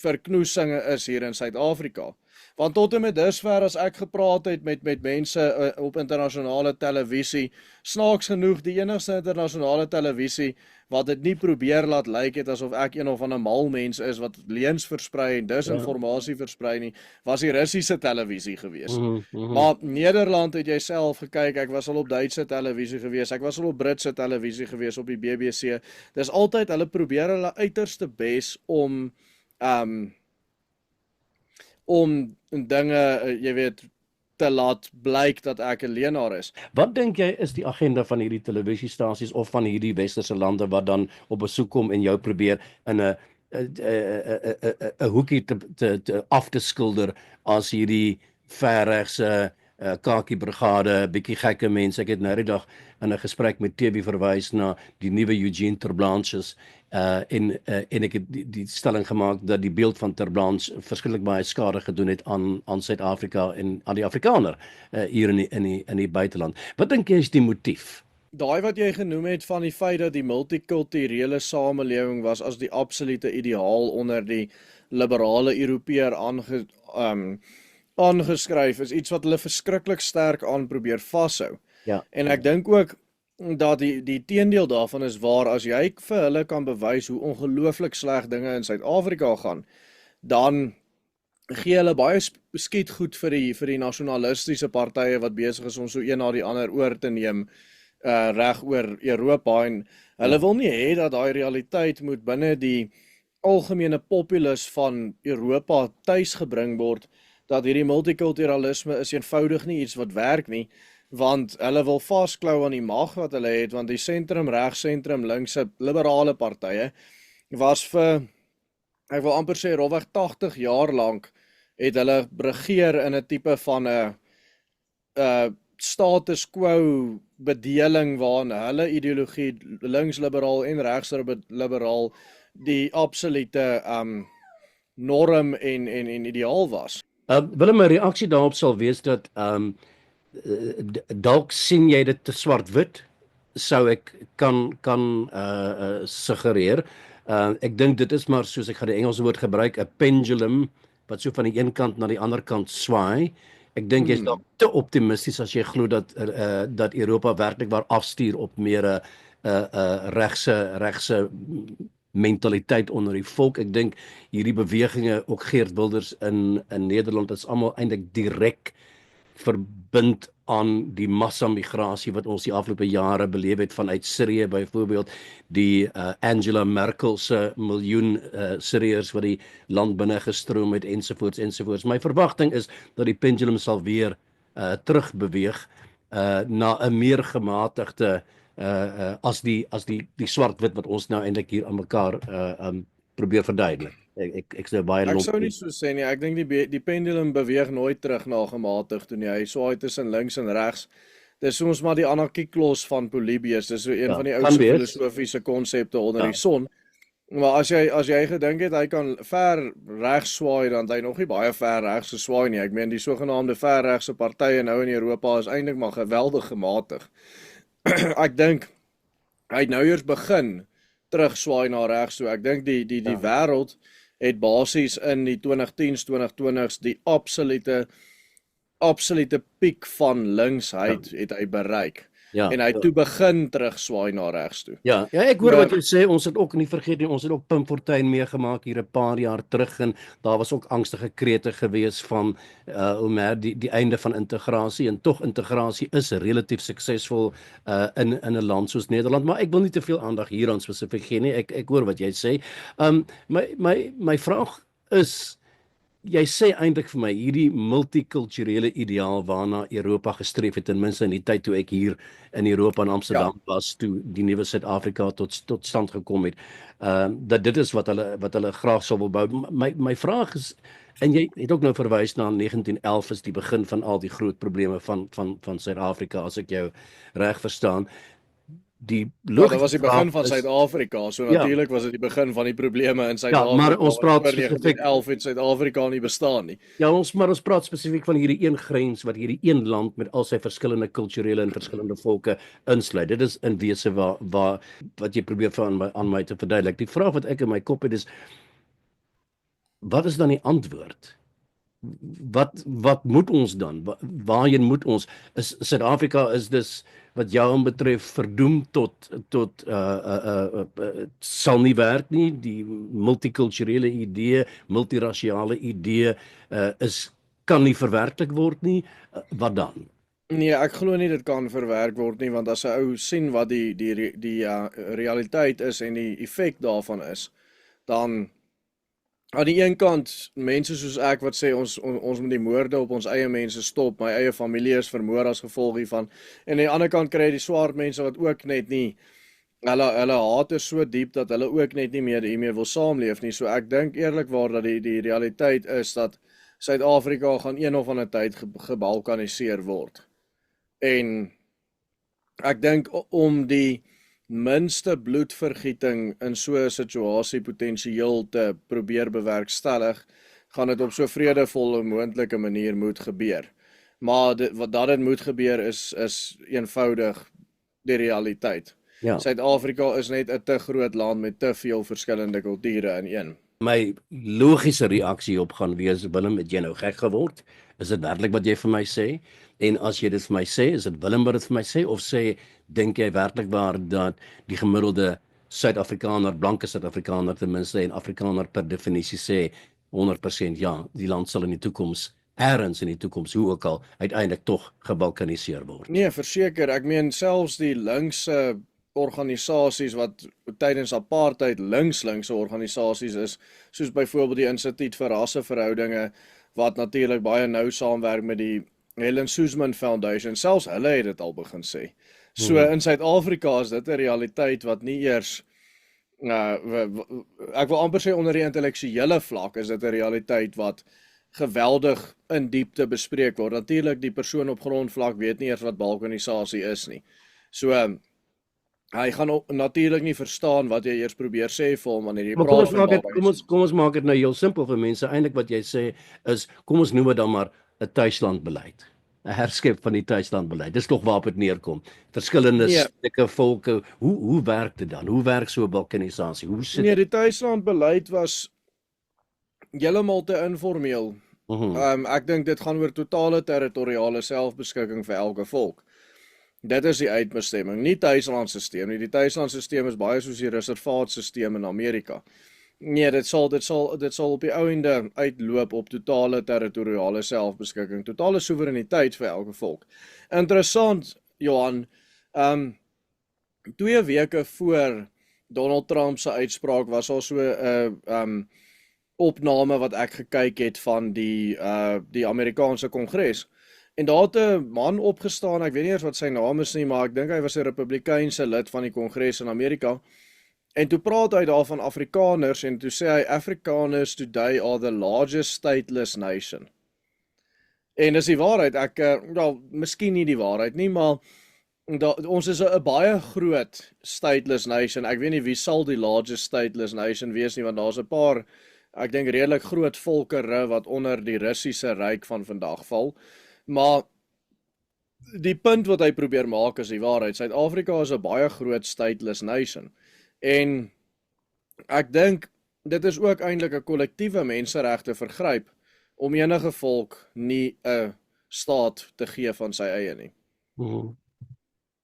verknoesinge is hier in Suid-Afrika. Want tot en met dusver as ek gepraat het met mense op internasionale televisie, snaaks genoeg die enigste internasionale televisie wat dit nie probeer laat lyk het asof ek een of ander mal mens is wat leuns versprei en disinformasie versprei nie, was die Russiese televisie gewees. Maar Nederland het jy self gekyk, ek was al op Duitse televisie gewees, ek was al op Britse televisie gewees, op die BBC. Dis altyd, hulle probeer hulle uiterste bes om dinge, jy weet, te laat blyk dat ek 'n leienaar is. Wat dink jy is die agenda van hierdie televisiestasies of van hierdie westerse lande wat dan op besoek kom en jou probeer in 'n hoekie te af te skilder as hierdie verregse Khaki brigade, bietjie gekke mense. Ek het nou die dag in 'n gesprek met TV verwys na die nuwe Eugene Ter Blanches en ek het die stelling gemaak dat die beeld van Ter Blanche verskriklik baie skade gedoen het aan Suid-Afrika en aan die Afrikaner hier in die buiteland. Wat dink jy is die motief? Daai wat jy genoem het van die feit dat die multikulturele samelewing was as die absolute ideaal onder die liberale Europeër aangeskryf is iets wat hulle verskriklik sterk aan probeer vashou. Ja. En ek dink ook dat die teendeel daarvan is waar as jy vir hulle kan bewys hoe ongelooflik sleg dinge in Suid-Afrika gaan, dan gee hulle baie skietgoed vir die nasionalistiese partye wat besig is om so een na die ander oor te neem reg oor Europa en hulle wil nie hê dat daai realiteit moet binne die algemene populus van Europa tuisgebring word, dat hierdie multikulturalisme is eenvoudig nie iets wat werk nie, want hulle wil vasklou aan die mag wat hulle het, want die sentrum regs, sentrum linkse liberale partye was vir, ek wil amper sê rofweg 80 jaar lank het hulle regeer in 'n tipe van 'n status quo bedeling waarin hulle ideologie links-liberaal en regs-liberaal die absolute norm en ideaal was. Willem, my reaksie daarop sal wees dat dalk sien jy dit te swart-wit, sou ek kan suggereer. Ek dink dit is maar, soos ek gaan die Engelse woord gebruik, 'n pendulum wat so van die een kant na die ander kant swaai. Ek dink jy is dalk te optimisties as jy glo dat Europa werklik waar afstuur op meer 'n regse mentaliteit onder die volk. Ek dink hierdie bewegings, ook Geert Wilders in Nederland, is almal eintlik direk verbind aan die massamigrasie wat ons die afgelope jare beleef het vanuit Sirië byvoorbeeld, die Angela Merkel se miljoen Siriërs wat die land binne gestroom het ensovoorts. My verwagting is dat die pendulum sal weer terugbeweeg na 'n meer gematigde as die swart-wit wat ons nou eintlik hier aan mekaar probeer verduidelik. Ek sê baie Ek sou nie so sê nie. Ek dink die pendulum beweeg nooit terug na gematig toe nie. Hy swaai tussen links en regs. Dis soms maar die anarchieklos van Polybius. Dis so een van die oudste filosofiese konsepte onder die son. Maar as jy gedink het hy kan ver regs swaai, dan het hy nog nie baie ver regs geswaai nie. Ek meen die sogenaamde verregse partye nou in Europa is eintlik maar geweldig gematig. Ek dink hy het nou eers begin terugswaai na regs toe. Ek dink die wêreld het basies in die 2010s, 2020s die absolute piek van linksheid het hy bereik. Ja, en hy toe begin terugswaai na regs toe. Ja, ek hoor wat jy sê. Ons het ook nie vergeet nie, ons het ook Pim Fortuyn meegemaak hier 'n paar jaar terug en daar was ook angstige krete gewees van die einde van integrasie, en tog integrasie is relatief suksesvol in 'n land soos Nederland, maar ek wil nie te veel aandag hieraan spesifiek gee nie. Ek hoor wat jy sê. My vraag is, jy sê eintlik vir my hierdie multikulturele ideaal waarna Europa gestreef het, ten minste in die tyd toe ek hier in Europa in Amsterdam was, toe die nuwe Suid-Afrika tot stand gekom het, dat dit is wat hulle graag sou wil bou. My vraag is, en jy het ook nou verwys na 1911 is die begin van al die groot probleme van Suid-Afrika, as ek jou reg verstaan. Dat was die begin van Suid-Afrika, so natuurlik was dit die begin van die probleme in Suid-Afrika. Ja, maar ons praat spesifiek 11 het Suid-Afrika nie bestaan nie. Ja, ons praat spesifiek van hierdie een grens wat hierdie een land met al sy verskillende kulturele en verskillende volke insluit. Dit is in wese wat jy probeer aan my te verduidelik. Die vraag wat ek in my kop het is, wat is dan die antwoord? wat moet ons dan? Waarheen moet ons? Is Suid-Afrika is dus wat jou betref verdoem tot sal nie werk nie. Die multikulturele idee, multirasiale idee kan nie verwerklik word nie. Wat dan? Nee, ek glo nie dit kan verwerk word nie, want as 'n ou sien wat die realiteit is en die effek daarvan is, dan aan die een kant mense soos ek wat sê ons moet die moorde op ons eie mense stop, my eie familie is vermoor as gevolg hiervan. En aan die ander kant kry jy die swart mense wat ook net nie hulle haat is so diep dat hulle ook net nie meer hiermee wil saamleef nie. So ek dink eerlikwaar dat die realiteit is dat Suid-Afrika gaan een of ander tyd gebalkaniseer word. En ek dink om die minste bloedvergieting in so 'n situasie potensieel te probeer bewerkstellig, gaan dit op so vredevolle moontlike manier moet gebeur. Maar wat dit moet gebeur is eenvoudig die realiteit. Ja. Suid-Afrika is net 'n te groot land met te veel verskillende kulture in een. My logiese reaksie op gaan wees, Willem, het jy nou gek geword? Is dit werklik wat jy vir my sê? En as jy dit vir my sê, is dit Willem wat dit vir my sê, of dink jy werklik waar dat die gemiddelde Suid-Afrikaner, blanke Suid-Afrikaner ten minste, en Afrikaner per definisie sê 100% ja, die land sal in die toekoms, ergens in die toekoms, hoe ook al, uiteindelik tog gebalkaniseer word? Nee, verseker, ek meen selfs die linkse organisasies wat tydens apartheid linkse organisasies is, soos byvoorbeeld die Instituut vir Rasseverhoudinge, wat natuurlik baie nou saamwerk met die Helen Suzman Foundation, selfs hulle het dit al begin sê. So in Suid-Afrika is dit 'n realiteit wat nie eers ek wil amper sê onder die intellektuele vlak is dit 'n realiteit wat geweldig in diepte bespreek word. Natuurlik die persoon op grondvlak weet nie eers wat balkanisasie is nie. So hy gaan natuurlik nie verstaan wat jy eers probeer sê vir hom wanneer jy Maar praat van kom ons maak dit nou heel simpel vir mense. Eintlik wat jy sê is, kom ons noem dit dan maar 'n tuislandbeleid. 'n Herskep van die tuislandbeleid. Dis tog waarop dit neerkom. Verskillende stukke volke. Hoe werk dit dan? Hoe werk so 'n balkanisasie? Hoe sit Nee, die tuislandbeleid was heeltemal te informeel. Ek dink dit gaan oor totale territoriale selfbeskikking vir elke volk. Dit is die uitbestemming, nie tuislandstelsel nie. Die tuislandstelsel is baie soos die reservaatstelsel in Amerika. Nee, dit sal op die ou ende uitloop op totale territoriale selfbeskikking, totale soewereiniteit vir elke volk. Interessant, Johan, 2 weke voor Donald Trump se uitspraak was al so 'n opname wat ek gekyk het van die Amerikaanse Kongres. En daar het 'n man opgestaan, ek weet nie eers wat sy naam is nie, maar ek dink hy was 'n Republikeinse lid van die Kongres in Amerika. En toe praat hy daar van Afrikaners en toe sê hy Afrikaners today are the largest stateless nation. En dis die waarheid, miskien nie die waarheid nie, maar ons is 'n baie groot stateless nation. Ek weet nie wie sal die largest stateless nation wees nie, want daar's 'n paar, ek dink redelik groot volkere wat onder die Russiese ryk van vandag val. Maar die punt wat hy probeer maak is die waarheid. Suid-Afrika is 'n baie groot stateless nation. En ek dink dit is ook eintlik 'n kollektiewe menseregte vergryp om enige volk nie 'n staat te gee van sy eie nie.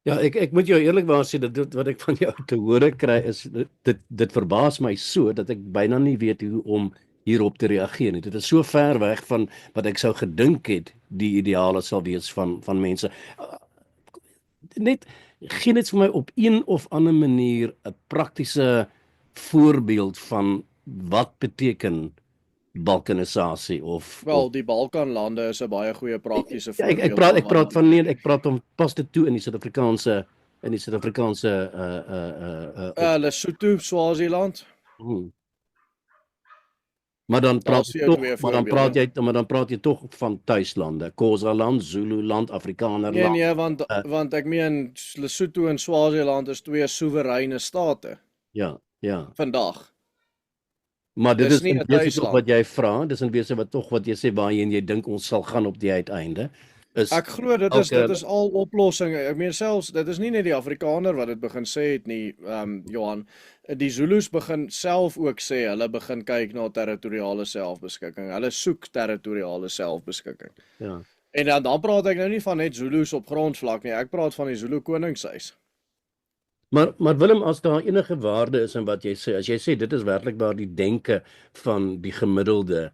Ja, ek moet jou eerlikwaar sê dat wat ek van jou te hore kry is dit verbaas my so dat ek byna nie weet hoe om hierop te reageer nie. Dit is so ver weg van wat ek sou gedink het die ideale sal wees van mense. Net gee dit vir my op een of ander manier 'n praktiese voorbeeld van wat beteken balkanisasie of Wel, die Balkanlande is 'n baie goeie praktiese voorbeeld. Ek praat om pas dit toe in die Suid-Afrikaanse Lesotho, Swaziland. Maar dan praat jy tog van tuislande, Khoisaland, Zululand, Afrikanerland. Nee, want ek meen Lesotho en Swaziland is 2 soewereine state. Ja. Vandag. Maar dit is tog wat jy vra, dis in wese wat jy sê waarheen jy dink ons sal gaan op die uiteinde. is Ek glo dit elke is al oplossing. Ek meen selfs dit is nie net die Afrikaner wat dit begin sê het nie, Johan. Die Zulus begin self ook sê hulle begin kyk na territoriale selfbeskikking. Hulle soek territoriale selfbeskikking. ja. En dan praat ek nou nie van net Zulus op grondvlak nie. Ek praat van die Zulu koningshuis. Maar Willem, as daar enige waarde is in wat jy sê, as jy sê dit is werklik waar die denke van die gemiddelde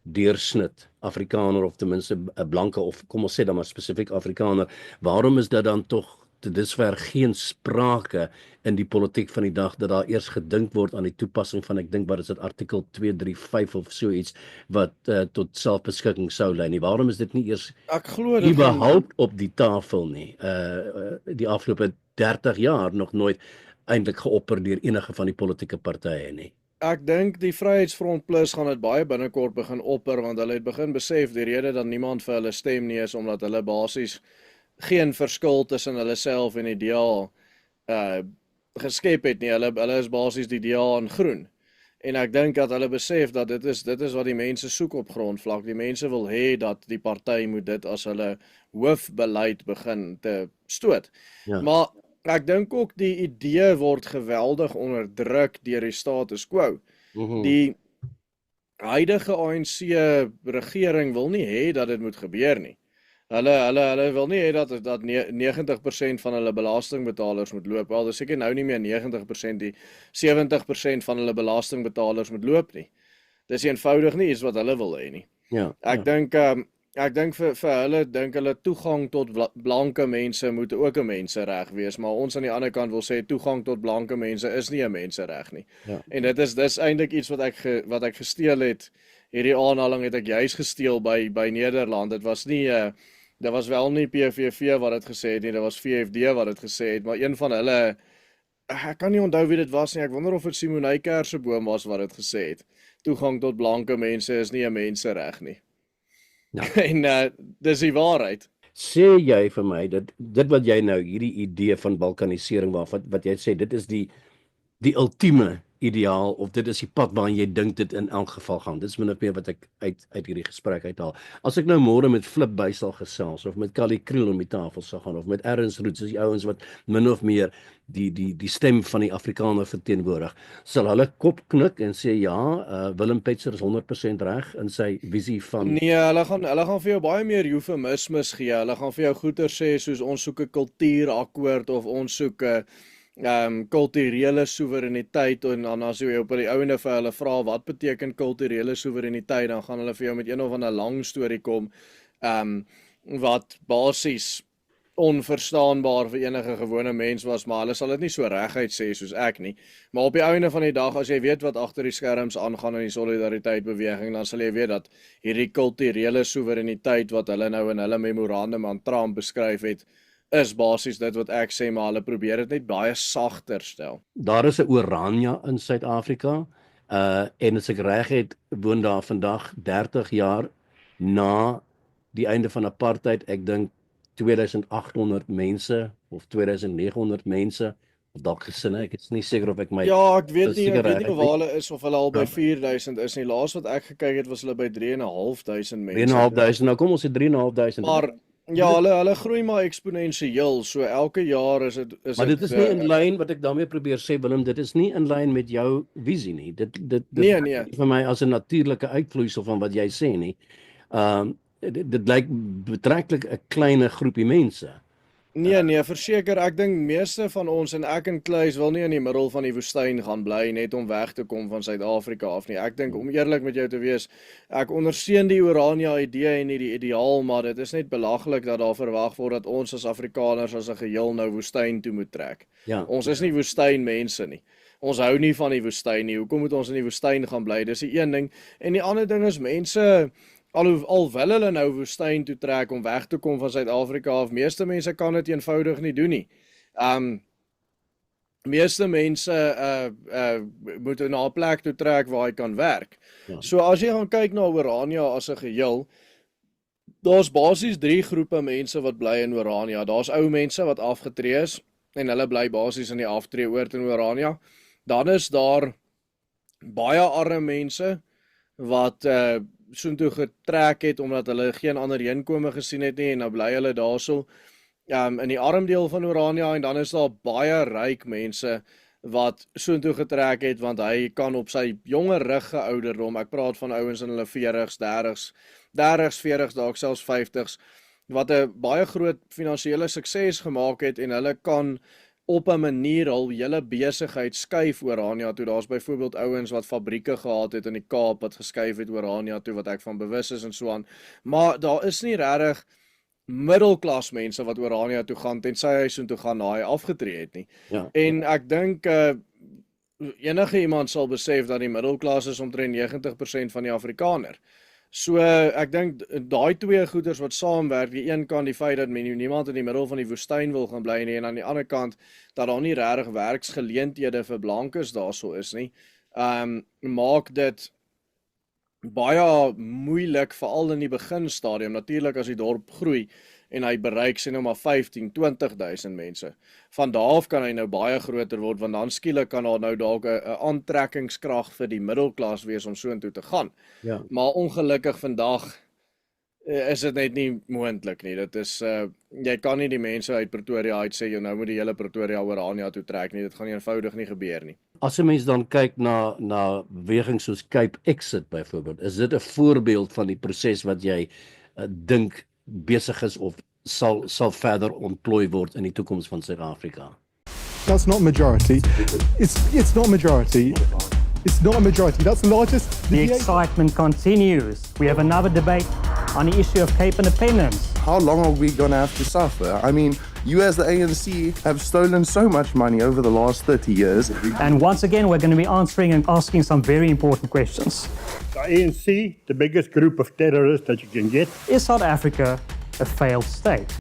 deursnit Afrikaner of ten minste 'n blanke of kom ons sê dan maar spesifiek Afrikaner, waarom is dit dan tog tot dusver geen sprake in die politiek van die dag dat daar eers gedink word aan die toepassing van, ek dink wat is dit, artikel 235 of so iets wat tot selfbeskikking sou lei nie? Waarom is dit nie eers Ek glo dit überhaupt op die tafel nie? Die afgelope 30 jaar nog nooit eintlik geopper deur enige van die politieke partye nie. Ek dink die Vryheidsfront Plus gaan dit baie binnekort begin opper, want hulle het begin besef die rede dat niemand vir hulle stem nie is omdat hulle basies geen verskil tussen hulle self en die DA geskep het nie. Hulle is basies die DA in groen. En ek dink dat hulle besef dat dit is wat die mense soek op grondvlak. Die mense wil hê dat die party moet dit as hulle hoofbeleid begin te stoot. Ja. Maar ek dink ook die idee word geweldig onderdruk deur die status quo. Die huidige ANC regering wil nie hê dat dit moet gebeur nie. Hulle wil nie hê dat 90% van hulle belastingbetalers moet loop. Wel, dis seker nou nie meer 90% die 70% van hulle belastingbetalers moet loop nie. Dis eenvoudig nie iets wat hulle wil hê nie. Ja. Ek dink vir hulle dink hulle toegang tot blanke mense moet ook 'n mensereg wees, maar ons aan die ander kant wil sê toegang tot blanke mense is nie 'n mensereg nie. Ja. En dis eintlik iets wat ek gesteel het. Hierdie aanhaling het ek juis gesteel by Nederland. Dit was wel nie PVV wat dit gesê het nie, dit was VFD wat dit gesê het, maar een van hulle, ek kan nie onthou wie dit was nie, ek wonder of dit Simon Kersenboom was wat dit gesê het. Toegang tot blanke mense is nie 'n mensereg nie. Ja. En dis die waarheid. Sê jy vir my dit wat jy nou hierdie idee van balkanisering wat jy sê dit is die ultieme ideaal of dit is die pad waarin jy dink dit in elk geval gaan. Dit is min of meer wat ek uit hierdie gesprek uithaal. As ek nou môre met Flip Buys sal gesels of met Callie Kriel om die tafel sal gaan of met Ernst Roots, die ouens wat min of meer die stem van die Afrikaner verteenwoordig, sal hulle kop knik en sê ja, Willem Petzer is 100% reg in sy visie van Nee, hulle gaan vir jou baie meer eufemismes gee. Hulle gaan vir jou goeie sê soos ons soek 'n kultuurakkoord of ons soek 'n kulturele soewereiniteit, en dan as jy op die ouene vir hulle vra wat beteken kulturele soewereiniteit, dan gaan hulle vir jou met een of ander lang storie kom wat basies onverstaanbaar vir enige gewone mens was, maar hulle sal dit nie so reguit sê soos ek nie. Maar op die einde van die dag, as jy weet wat agter die skerms aangaan in die solidariteitsbeweging, dan sal jy weet dat hierdie kulturele soewereiniteit wat hulle nou in hulle memorandum aan Trump beskryf het, is basies dit wat ek sê, maar hulle probeer dit net baie sagter stel. Daar is 'n Oranje in Suid-Afrika, en as ek reg het, woon daar vandag 30 jaar na die einde van apartheid, ek dink 2800 mense of 2900 mense of dalk gesinne, ek is nie seker of ek my Ja, ek weet nie seker waar reg hulle is of hulle al by Ja. 4000 is nie. Laas wat ek gekyk het was hulle by 3500 mense. 3.500, nou kom ons sê 3.500. Maar ja, hulle groei maar eksponensieel, so elke jaar is dit Maar dit is nie in lyn wat ek daarmee probeer sê, Willem, dit is nie in lyn met jou visie nie. Dit Nee. vir my as 'n natuurlike uitvloeisel van wat jy sê nie. Dit lyk betreklik 'n klein groepie mense. Nee, verseker, ek dink meeste van ons en ek en Kluis wil nie in die middel van die woestyn gaan bly net om weg te kom van Suid-Afrika af nie. Ek dink om eerlik met jou te wees, ek ondersteun die Orania idee en die ideaal, maar dit is net belaglik dat daar verwag word dat ons as Afrikaners as 'n geheel nou woestyn toe moet trek. Ja. Ons is nie woestynmense nie. Ons hou nie van die woestyn nie. Hoekom moet ons in die woestyn gaan bly? Dis die een ding. En die ander ding is mense al wil hulle nou woestyn toe trek om weg te kom van Suid-Afrika af, meeste mense kan dit eenvoudig nie doen nie. Meeste mense moet na 'n plek toe trek waar hy kan werk. Ja. So as jy gaan kyk na Orania as 'n geheel, daar's basies 3 groepe mense wat bly in Orania. Daar's ou mense wat afgetree is en hulle bly basies in die aftreeoord in Orania. Dan is daar baie arme mense wat soontoe getrek het omdat hulle geen ander heenkome gesien het nie en nou bly hulle daarso in die arm deel van Orania en dan is daar baie ryk mense wat soontoe getrek het want hy kan op sy jonge rug ouderdom, ek praat van ouens in hulle 40s, 30s, 40s, dalk selfs 50s, wat 'n baie groot finansiële sukses gemaak het en hulle kan op 'n manier al hele besigheid skuif Orania toe. Daar's byvoorbeeld ouens wat fabrieke gehad het in die Kaap wat geskuif het Orania toe wat ek van bewus is en so aan. Maar daar is nie regtig middelklas mense wat Orania toe gaan tensy hy soontoe gaan na hy afgetree het nie. Ja. En ek dink enige iemand sal besef dat die middelklas is omtrent 90% van die Afrikaner. So ek dink daai twee goeders wat saamwerk, die een kant die feit dat niemand in die middel van die woestyn wil gaan bly nie en aan die ander kant dat daar nie regtig werksgeleenthede vir blankes daarso is nie, maak dit baie moeilik veral in die beginstadium. Natuurlik as die dorp groei en hy bereik sê nou maar 15-20.000 mense. Van daar af kan hy nou baie groter word want dan skielik kan daar nou dalk 'n aantrekkingskrag vir die middelklas wees om soontoe te gaan. Ja. Maar ongelukkig vandag is dit net nie moontlik nie. Dit is jy kan nie die mense uit Pretoria uit sê jy nou moet die hele Pretoria Orania toe trek nie. Dit gaan eenvoudig nie gebeur nie. As 'n mens dan kyk na bewegings soos Cape Exit byvoorbeeld, is dit 'n voorbeeld van die proses wat jy dink besig is of sal verder ontplooi word in die toekoms van Suid-Afrika? That's not majority. It's not majority. It's not a majority. That's the largest. The excitement continues. We have another debate on the issue of Cape independence. How long are we going to have to suffer? I mean, you as the ANC have stolen so much money over the last 30 years. And once again, we're going to be answering and asking some very important questions. The ANC, the biggest group of terrorists that you can get. Is South Africa a failed state?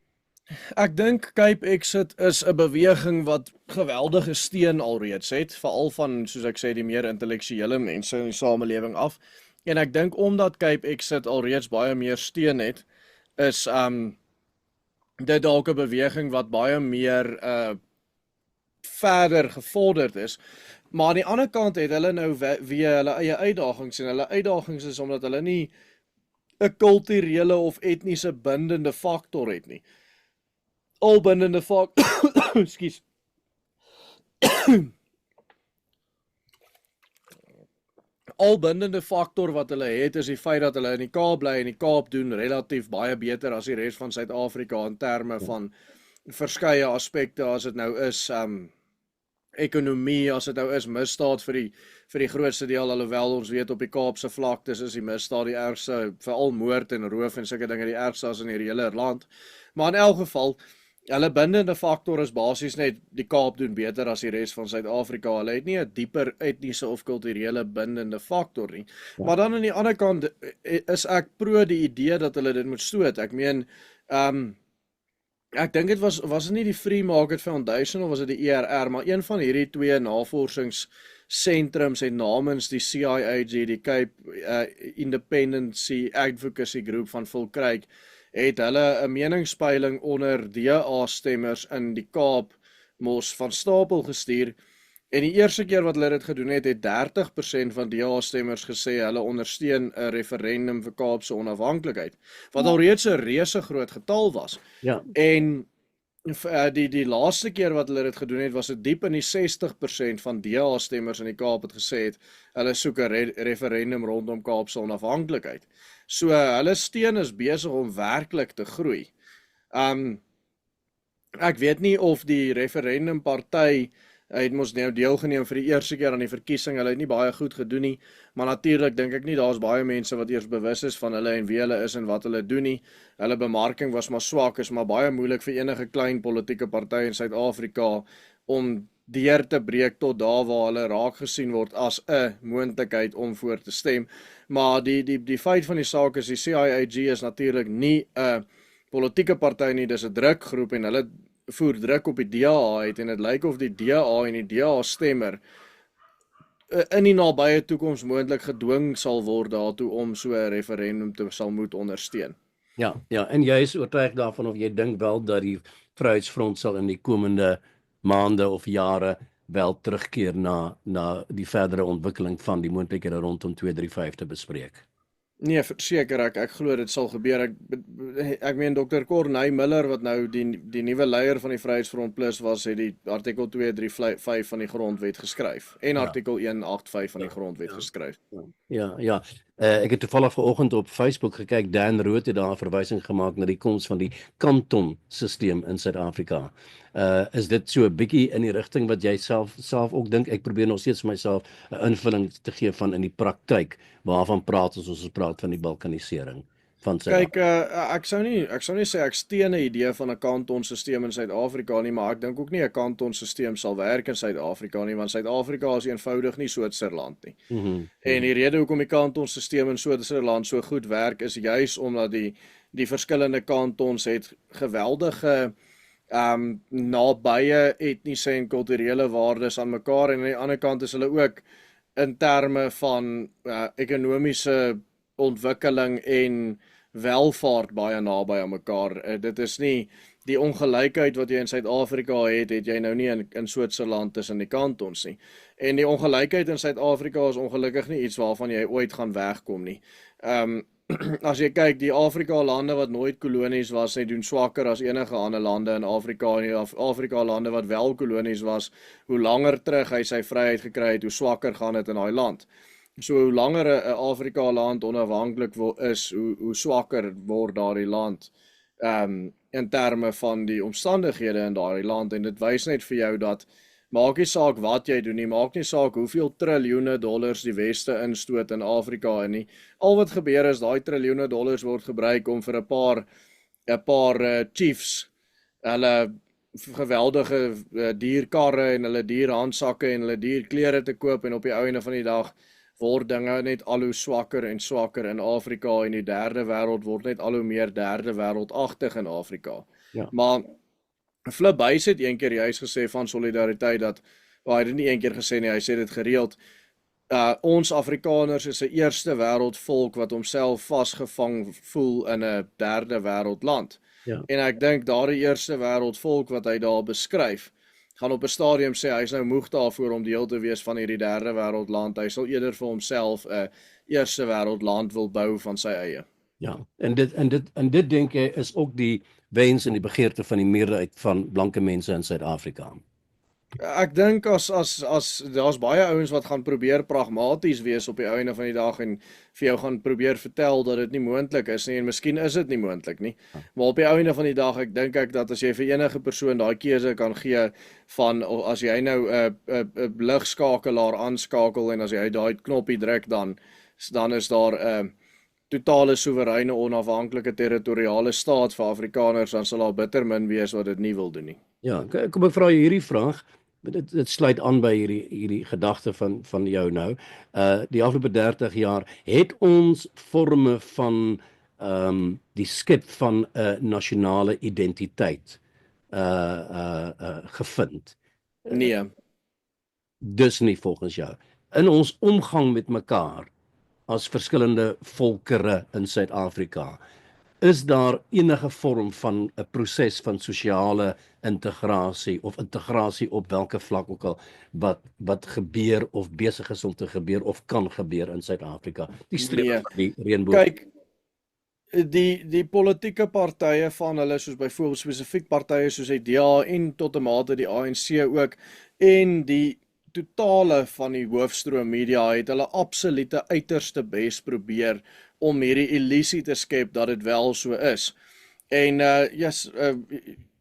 Ek dink Cape Exit is 'n beweging wat geweldige steun alreeds het, veral van, soos ek sê, die meer intellektuele mense in die samelewing af. En ek dink omdat Cape Exit alreeds baie meer steun het, is dit dalk 'n beweging wat baie meer verder gevorderd is. Maar aan die ander kant het hulle nou weer hulle eie uitdagings en hulle uitdagings is omdat hulle nie 'n kulturele of etniese bindende faktor het nie. Albindende faktor ekskuus. Albindende faktor wat hulle het is die feit dat hulle in die Kaap bly en die Kaap doen relatief baie beter as die res van Suid-Afrika in terme van verskeie aspekte, as dit nou is ekonomie, as dit nou is misdaad vir die grootste deel, alhoewel ons weet op die Kaapse vlaktes is die misdaad die ergste, veral moord en roof en sulke dinge die ergste as in die hele land. Maar in elk geval, hulle bindende faktor is basies net die Kaap doen beter as die res van Suid-Afrika. Hulle het nie 'n dieper etniese of kulturele bindende faktor nie. Ja. Maar dan aan die ander kant is ek pro die idee dat hulle dit moet stoot. Ek meen, ek dink dit was dit nie die Free Market Foundation of was dit die ERR, maar een van hierdie twee navorsingssentrums het namens die CIAG, die Cape Independency Advocacy Group van Volkryk, het hulle 'n meningspeiling onder DA-stemmers in die Kaap mos van stapel gestuur. En die eerste keer wat hulle dit gedoen het, het 30% van DA-stemmers gesê hulle ondersteun 'n referendum vir Kaapse onafhanklikheid, wat alreeds 'n reuse groot getal was. Ja. En die laaste keer wat hulle dit gedoen het, was dit diep in die 60% van DA-stemmers in die Kaap het gesê het hulle soek 'n referendum rondom Kaapse onafhanklikheid. So hulle steun is besig om werklik te groei. Ek weet nie of die referendumparty het mos nou deelgeneem vir die eerste keer aan die verkiesing. Hulle het nie baie goed gedoen nie, maar natuurlik dink ek nie daar's baie mense wat eers bewus is van hulle en wie hulle is en wat hulle doen nie. Hulle bemarking was maar swak, is maar baie moeilik vir enige klein politieke party in Suid-Afrika om deur te breek tot daar waar hulle raak gesien word as 'n moontlikheid om voor te stem. Maar die feit van die saak is die CIAG is natuurlik nie 'n politieke party nie, dis 'n drukgroep en hulle voer druk op die DA uit en dit lyk of die DA en die DA-stemmer in die nabye toekoms moontlik gedwing sal word daartoe om so 'n referendum te sal moet ondersteun. Ja, en jy is oortuig daarvan of jy dink wel dat die Vryheidsfront sal in die komende maande of jare wel terugkeer na die verdere ontwikkeling van die moontlikhede rondom 235 te bespreek? Nee, verseker ek glo dit sal gebeur. Ek meen Dr. Corneille Miller wat nou die nuwe leier van die Vryheidsfront Plus was, het die artikel 235 van die grondwet geskryf en artikel 185 van die grondwet geskryf. Ja. Ek het toevallig vanoggend op Facebook gekyk, Dan Rood het daar 'n verwysing gemaak na die koms van die kantonstelsel in Suid-Afrika. Is dit so 'n bietjie in die rigting wat jy self ook dink? Ek probeer nog steeds vir myself 'n invulling te gee van in die praktyk, waarvan praat ons praat van die balkanisering van Suid-Afrika. Kyk, ek sou nie sê ek steun 'n idee van 'n kantonstelsel in Suid-Afrika nie, maar ek dink ook nie 'n kantonstelsel sal werk in Suid-Afrika nie, want Suid-Afrika is eenvoudig nie Switserland nie. En die rede hoekom die kantonstelsel in Switserland so goed werk is juis omdat die verskillende kantons het geweldige nabye etniese en kulturele waardes aan mekaar, en aan die ander kant is hulle ook in terme van ekonomiese ontwikkeling en welvaart baie naby aan mekaar. Dit is nie die ongelykheid wat jy in Suid-Afrika het jy nou nie in Switserland tussen die kantons nie. En die ongelykheid in Suid-Afrika is ongelukkig nie iets waarvan jy ooit gaan wegkom nie. As jy kyk, die Afrika lande wat nooit kolonies was, doen swakker as enige ander lande in Afrika, en die Afrika lande wat wel kolonies was, hoe langer terug hy sy vryheid gekry het, hoe swakker gaan dit in daai land. So hoe langer 'n Afrika land onafhanklik is, hoe swakker word daardie land in terme van die omstandighede in daardie land, en dit wys net vir jou dat maak nie saak wat jy doen nie, maak nie saak hoeveel triljoene dollars die Weste instoot in Afrika in nie. Al wat gebeur is daai triljoene dollars word gebruik om vir 'n paar chiefs hulle geweldige dierkarre en hulle dierhandsakke en hulle dierklere te koop, en op die ou einde van die dag word dinge net al hoe swakker en swakker in Afrika, en die derde wêreld word net al hoe meer derde wêreldagtig in Afrika. Ja. Maar Flip Buys het een keer juist gesê van solidariteit dat, hy het dit nie een keer gesê nie, hy sê dit gereeld, ons Afrikaners is 'n eerste wêreld volk wat homself vasgevang voel in 'n derde wêreld land. Ja. En ek dink daardie eerste wêreld volk wat hy daar beskryf, gaan op 'n stadium sê hy is nou moeg daarvoor om deel te wees van hierdie derde wêreld land. Hy sal eerder vir homself 'n eerste wêreld land wil bou van sy eie. Ja, en dit dink ek is ook die wens en die begeerte van die meerderheid van blanke mense in Suid-Afrika. Ek dink as daar's baie ouens wat gaan probeer pragmaties wees op die einde van die dag en vir jou gaan probeer vertel dat dit nie moontlik is nie, en miskien is dit nie moontlik nie. Maar op die einde van die dag dink ek dat as jy vir enige persoon daai keuse kan gee van as jy nou 'n ligskakelaar aanskakel en as jy daai knoppie druk, dan is daar totale soewereine onafhanklike territoriale staat vir Afrikaners, dan sal daar bitter min wees wat dit nie wil doen nie. Ja, kom ek vra jou hierdie vraag. Dit sluit aan by hierdie gedagte van jou nou. Die afgelope 30 jaar het ons forme van die skep van 'n nasionale identiteit gevind. Nee. Dus nie volgens jou. In ons omgang met mekaar as verskillende volkere in Suid-Afrika, is daar enige vorm van 'n proses van sosiale integrasie of integrasie op watter vlak ook al wat gebeur of besig is om te gebeur of kan gebeur in Suid-Afrika? Die streep van die reënboog. Kyk, die politieke partye van hulle, soos byvoorbeeld spesifiek partye soos die DA en tot 'n mate die ANC ook, en die totale van die hoofstroom media het hulle absolute uiterste bes probeer om hierdie illusie te skep dat dit wel so is. En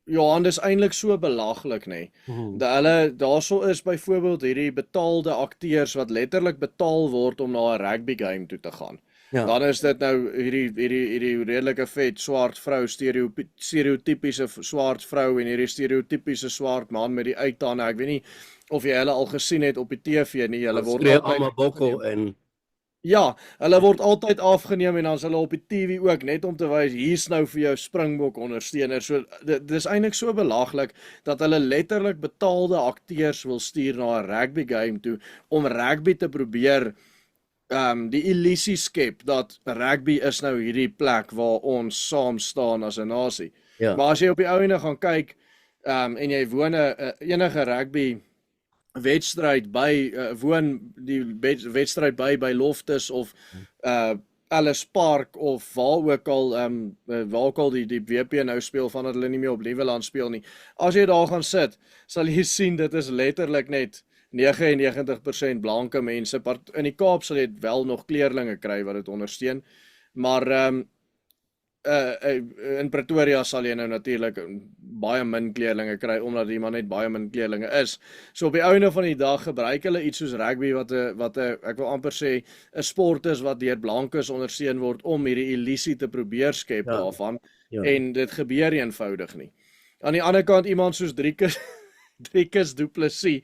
Johan, dis eintlik so belaglik, nê. Dat hulle daarso is byvoorbeeld hierdie betaalde akteurs wat letterlik betaal word om na 'n rugby game toe te gaan. Ja. Dan is dit nou hierdie redelike vet swart vrou, stereotypiese swart vrou en hierdie stereotypiese swart man met die uittande. Ek weet nie of jy hulle al gesien het op die TV nie. Hulle word altyd ja, hulle word altyd afgeneem en dan is hulle op die TV ook net om te wys hier's nou vir jou Springbok ondersteuner. So dit is eintlik so belaglik dat hulle letterlik betaalde akteurs wil stuur na 'n rugby game toe om rugby te probeer die illusie skep dat rugby is nou hierdie plek waar ons saam staan as 'n nasie. Ja. Maar as jy op die ou ene gaan kyk en jy woon enige rugby wedstryd by woon die wedstryd by Loftus of Ellis Park of waar ook al die WP nou speel vandat hulle nie meer op Lieweland speel nie. As jy daar gaan sit, sal jy sien dit is letterlik net 99% blanke mense. In die Kaap sal jy wel nog kleerlinge kry wat dit ondersteun, maar in Pretoria sal jy nou natuurlik baie min kleerlinge kry, omdat die maar net baie min kleerlinge is. So op die einde van die dag gebruik hulle iets soos rugby, wat ek wil amper sê, 'n sport is wat deur blankes ondersteun word om hierdie illusie te probeer skep daarvan, en dit gebeur eenvoudig nie. Aan die ander kant, iemand soos Driekus Du Plessis,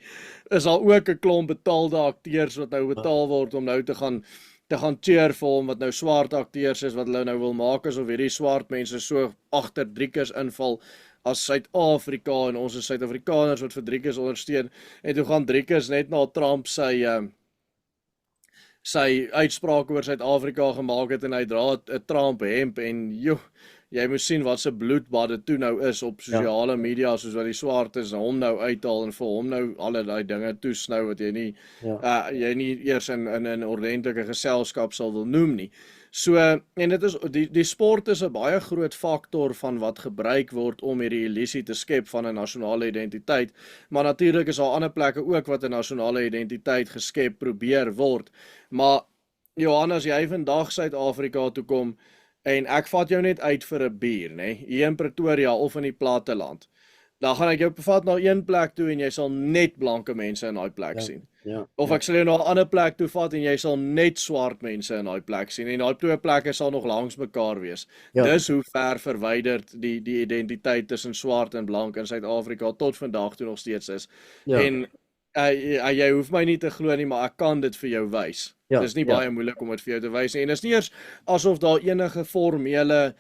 is al ook 'n klomp betaalde akteurs wat nou betaal word om nou te gaan cheer vir hom, wat nou swart akteurs is, wat hulle nou wil maak asof hierdie swart mense so agter Driekus inval as Suid-Afrika, en ons is Suid-Afrikaners wat vir Driekus ondersteun, en toe gaan Driekus net na Trump sy uitspraak oor Suid-Afrika gemaak het, en hy dra 'n Trump hemp, en jy moet sien wat se bloedbad dit toe nou is op sosiale media, soos wat die swartes hom nou uithaal en vir hom nou allerlei dinge toesnou wat jy nie eers in 'n ordentlike geselskap sal wil noem nie. So, en dit is die sport is 'n baie groot faktor van wat gebruik word om hierdie illusie te skep van 'n nasionale identiteit, maar natuurlik is daar ander plekke ook wat 'n nasionale identiteit geskep probeer word. Maar Johan, as jy vandag Suid-Afrika toe kom, en ek vat jou net uit vir 'n bier, hier in Pretoria of in die platteland, dan gaan ek jou vat na een plek toe en jy sal net blanke mense in daai plek sien. Of ek sal jou na 'n ander plek toe vat en jy sal net swart mense in daai plek sien, en daai twee plekke sal nog langs mekaar wees. Dis hoe ver verwyderd die identiteit tussen swart en blank in Suid-Afrika tot vandag toe nog steeds is. En jy hoef my nie te glo nie, maar ek kan dit vir jou wys. Dis nie baie moeilik om dit vir jou te wys nie, en dis nie eers asof daar enige formele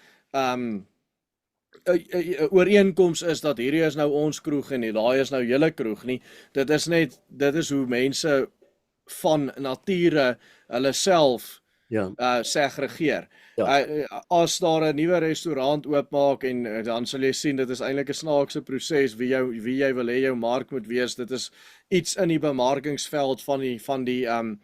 ooreenkoms is dat hierdie is nou ons kroeg en daai is nou julle kroeg nie. Dit is hoe mense van nature hulle self segregeer. As daar 'n nuwe restaurant oopmaak, en dan sal jy sien, dit is eintlik 'n snaakse proses wie jy wil hê jou mark moet wees. Dit is iets in die bemarkingsveld van die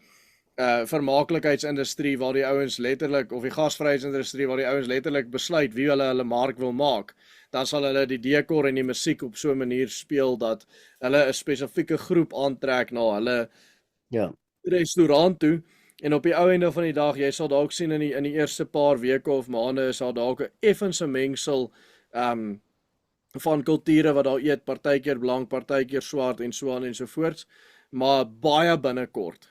vermaaklikheidsindustrie waar die ouens letterlik, of die gasvryheidsindustrie waar die ouens letterlik besluit wie hulle mark wil maak. Dan sal hulle die dekor en die musiek op so 'n manier speel dat hulle 'n spesifieke groep aantrek na hulle restaurant toe. En op die ou einde van die dag, jy sal dalk sien in die eerste paar weke of maande is daar dalk 'n effense mengsel van kulture wat daar eet, partykeer blank, partykeer swart en so aan en so voorts, maar baie binnekort,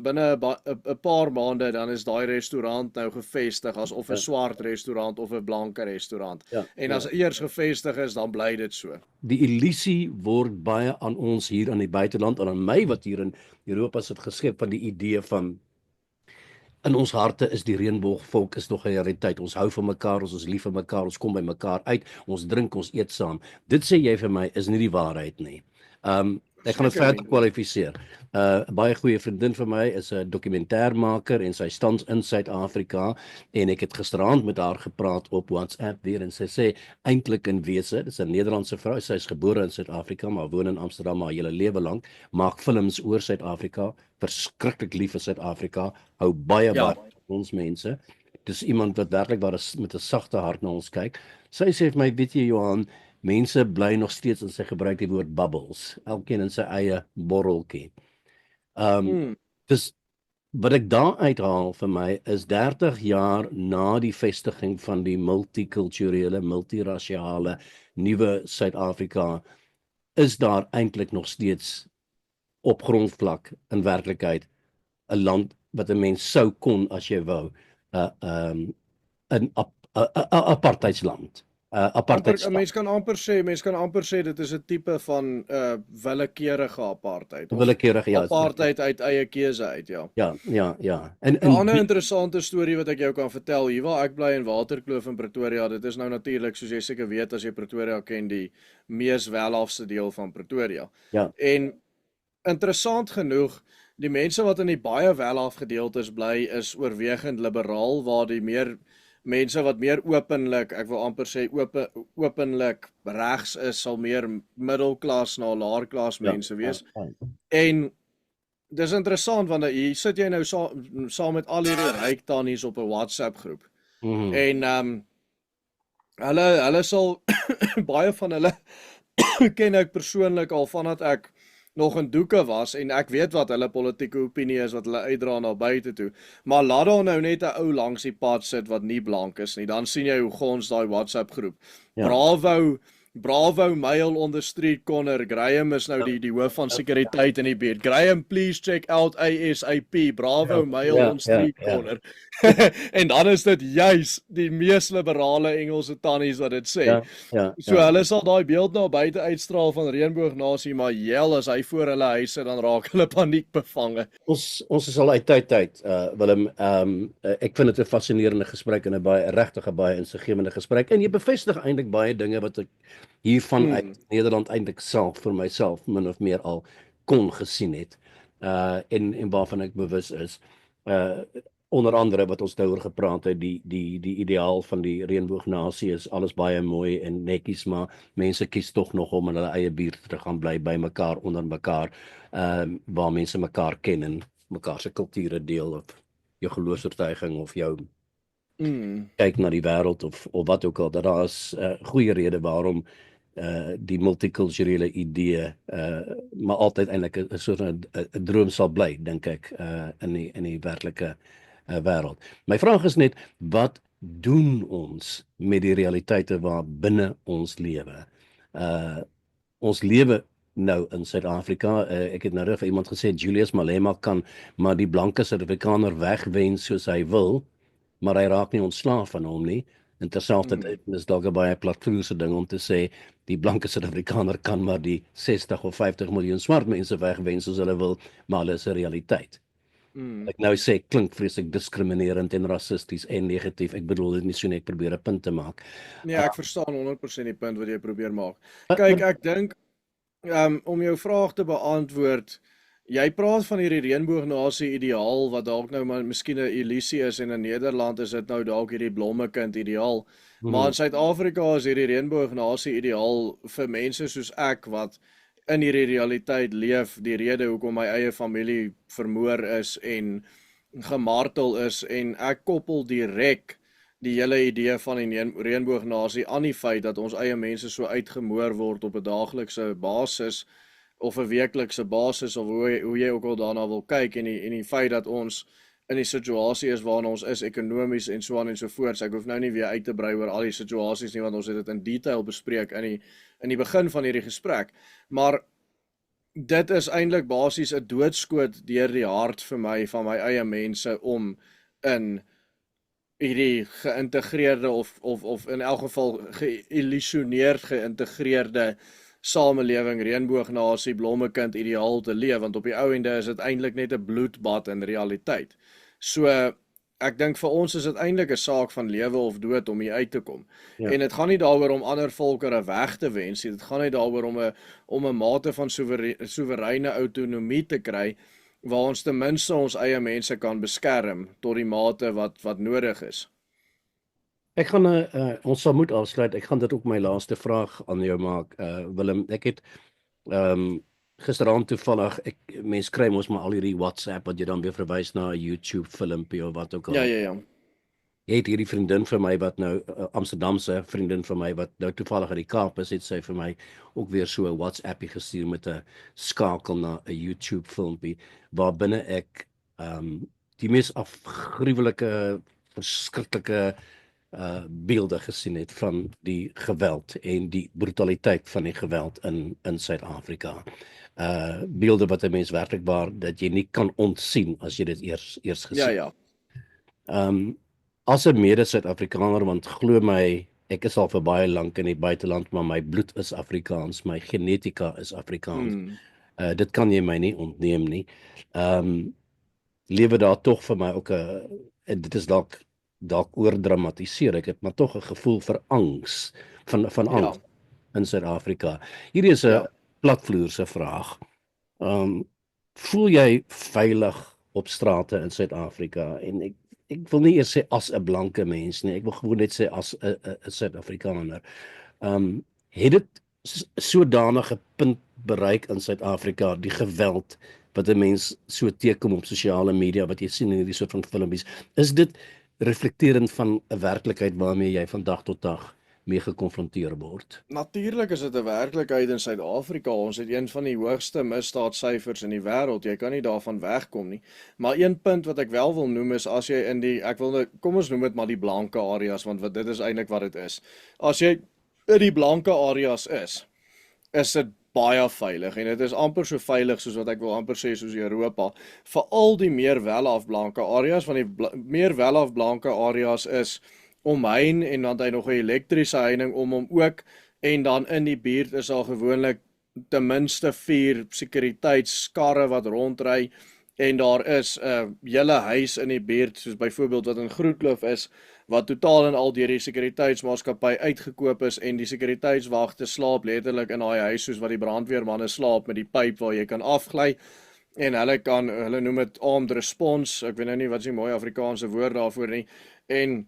binne 'n paar maande, dan is daai restaurant nou gevestig as of 'n swart restaurant of 'n blanke restaurant. En as eers gevestig is, dan bly dit so. Die illusie word baie aan ons hier in die buiteland, en aan my wat hier in Europa sit geskep, van die idee van in ons harte is die reënboogvolk is nog 'n realiteit. Ons hou van mekaar, ons is lief vir mekaar, ons kom by mekaar uit, ons drink, ons eet saam. Dit sê jy vir my is nie die waarheid nie. Ek gaan dit verder kwalifiseer. 'n Baie goeie vriendin vir my is 'n dokumentêrmaker en sy tans in Suid-Afrika, en ek het gisteraand met haar gepraat op WhatsApp weer, en sy sê eintlik in wese, dis 'n Nederlandse vrou, sy is gebore in Suid-Afrika maar woon in Amsterdam haar hele lewe lank, maak films oor Suid-Afrika, verskriklik lief vir Suid-Afrika, hou baie van ons mense. Dis iemand wat werklik met 'n sagte hart na ons kyk. Sy sê vir my, weet jy Johan, mense bly nog steeds, en sy gebruik die woord bubbles, elkeen in sy eie borreltjie. Dus wat ek daar uithaal vir my is 30 jaar na die vestiging van die multikulturele, multirasiale nuwe Suid-Afrika, is daar eintlik nog steeds op grondvlak in werklikheid 'n land wat 'n mens sou kon, as jy wou, 'n apartheidsland. Mens kan amper sê dit is 'n tipe van willekeurige apartheid. Apartheid uit eie keuse uit, Ja. 'n ander interessante storie wat ek jou kan vertel, hier waar ek bly in Waterkloof in Pretoria, dit is nou natuurlik, soos jy seker weet as jy Pretoria ken, die mees welafste deel van Pretoria. En interessant genoeg, die mense wat in die baie welafgedeeltes bly, is oorwegend liberaal, waar die mense wat meer openlik, ek wil amper sê openlik regs is, sal meer middelklas na laerklas mense wees. En dis interessant want hier sit jy nou saam met al hierdie ryk tannies op 'n WhatsApp groep. En hulle sal baie van hulle ken ek persoonlik al vandat ek nog in doeke was en ek weet wat hulle politieke opinie is wat hulle uitdra na buite toe. Maar laat daar nou net 'n ou langs die pad sit wat nie blank is nie. Dan sien jy hoe gons daai WhatsApp groep. Ja. Bravo mail on the street corner. Graham is nou die hoof van sekuriteit in die buurt. Graham, please check out ASAP. Bravo mail on street corner. En dan is dit juis die mees liberale Engelse tannies wat dit sê. So hulle sal daai beeld nou buite uitstraal van reënboognasie, maar as hy voor hulle huise dan raak hulle paniek bevange. Ons is al uit tyd, Willem. Ek vind dit 'n fascinerende gesprek en 'n regtig baie insiggewende gesprek. En jy bevestig eintlik baie dinge wat ek hiervan uit Nederland eintlik self vir myself min of meer al kon gesien het. En waarvan ek bewus is. Onder andere wat ons daaroor gepraat het, die ideaal van die reënboognasie is alles baie mooi en netjies, maar mense kies tog nog om in hulle eie buurt te gaan bly by mekaar, onder mekaar, waar mense mekaar ken en mekaar se kulture deel, of jou geloofsvertuiging of jou kyk na die wêreld of wat ook al. Dat daar is goeie rede waarom die multikulturele idee maar altyd eintlik 'n soort 'n droom sal bly, dink ek, in die werklike wêreld. My vraag is net, wat doen ons met die realiteite waar binne ons lewe? Ons lewe nou in Suid-Afrika. Ek het nou vir iemand gesê, Julius Malema kan maar die blanke Suid-Afrikaner wegwens soos hy wil, maar hy raak nie ontslaaf van hom nie. En terselfdertyd is dalk 'n baie platvloerse ding om te sê, die blanke Suid-Afrikaner kan maar die 60 of 50 miljoen swart mense wegwens soos hulle wil, maar hulle is 'n realiteit. Ek nou sê, klink vreeslik diskriminerend en rassisties en negatief. Ek bedoel dit nie so nie, ek probeer 'n punt te maak. Nee, ek verstaan 100% die punt wat jy probeer maak. Kyk, ek dink om jou vraag te beantwoord, jy praat van hierdie reënboognasie ideaal wat dalk nou maar miskien 'n illusie is, en in Nederland is dit nou dalk hierdie blommekind ideaal. Maar in Suid-Afrika is hierdie reënboognasie ideaal vir mense soos ek wat in hierdie realiteit leef, die rede hoekom my eie familie vermoor is en gemartel is, en ek koppel direk die hele idee van die reënboognasie aan die feit dat ons eie mense so uitgemoor word op 'n daaglikse basis of 'n weeklikse basis, of hoe jy ook al daarna wil kyk, en die feit dat ons in die situasie is waarin ons is ekonomies en so aan en so voort. Ek hoef nou nie weer uit te brei oor al die situasies nie, want ons het dit in detail bespreek in die begin van hierdie gesprek. Maar dit is eintlik basies 'n doodskoot deur die hart vir my van my eie mense om in hierdie geïntegreerde of in elk geval geïllusioneerd geïntegreerde samelewing, reënboognasie, blommekind ideaal te leef, want op die ou ende is dit eintlik net 'n bloedbad in realiteit. So ek dink vir ons is dit eintlik 'n saak van lewe of dood om hier uit te kom. En dit gaan nie daaroor om ander volkere weg te wens nie, dit gaan nie daaroor om 'n mate van soewereine autonomie te kry waar ons ten minste ons eie mense kan beskerm tot die mate wat nodig is. Ek gaan ons sal moet afsluit. Ek gaan dit ook my laaste vraag aan jou maak, Willem. Ek het gisteraand toevallig, mense kry mos maar al hierdie WhatsApp wat jy dan weer verwys na 'n YouTube filmpie of wat ook al. Ja. Jy het hierdie vriendin vir my wat nou Amsterdamse vriendin vir my wat nou toevallig uit die Kaap is, het sy vir my ook weer so 'n WhatsAppie gestuur met 'n skakel na 'n YouTube filmpie waar binne ek die mees afgruwelike, verskriklike beelde gesien het van die geweld en die brutaliteit van die geweld in Suid-Afrika. Beelde wat 'n mens werklikbaar dat jy nie kan ontsien as jy dit eers gesien. Ja. As 'n mede-Suid-Afrikaner, want glo my, ek is al vir baie lank in die buiteland, maar my bloed is Afrikaans, my genetika is Afrikaans. Dit kan jy my nie ontneem nie. Lewe daar tog vir my ook dit is dalk oordramatiseer, ek het maar tog 'n gevoel vir angs, van angs in Suid-Afrika. Hierdie is 'n platvloerse vraag. Voel jy veilig op strate in Suid-Afrika? En ek wil nie eers sê as 'n blanke mens nie, ek wil gewoon net sê as 'n Suid-Afrikaner. Het dit sodanige punt bereik in Suid-Afrika, die geweld wat 'n mens so teekom op sosiale media wat jy sien in hierdie soort van filmpies. Is dit reflekterend van 'n werklikheid waarmee jy van dag tot dag mee gekonfronteer word? Natuurlik is dit 'n werklikheid in Suid-Afrika. Ons het een van die hoogste misdaadsyfers in die wêreld. Jy kan nie daarvan wegkom nie. Maar een punt wat ek wel wil noem is as jy in die kom ons noem dit maar die blanke areas want dit is eintlik wat dit is. As jy in die blanke areas is dit baie veilig en dit is amper so veilig soos wat ek wil amper sê soos Europa. Veral die meer wel-af blanke areas, want die meer wel-af blanke areas is omheind en dan het hy nog 'n elektriese heining om hom ook en dan in die buurt is daar gewoonlik ten minste 4 sekuriteitskarre wat rondry en daar is 'n hele huis in die buurt soos byvoorbeeld wat in Grootkloof is wat totaal en al deur die sekuriteitsmaatskappy uitgekoop is en die sekuriteitswagte slaap letterlik in daai huis soos wat die brandweermanne slaap met die pyp waar jy kan afgly en hulle noem dit armed response, ek weet nou nie wat is die mooi Afrikaanse woord daarvoor nie en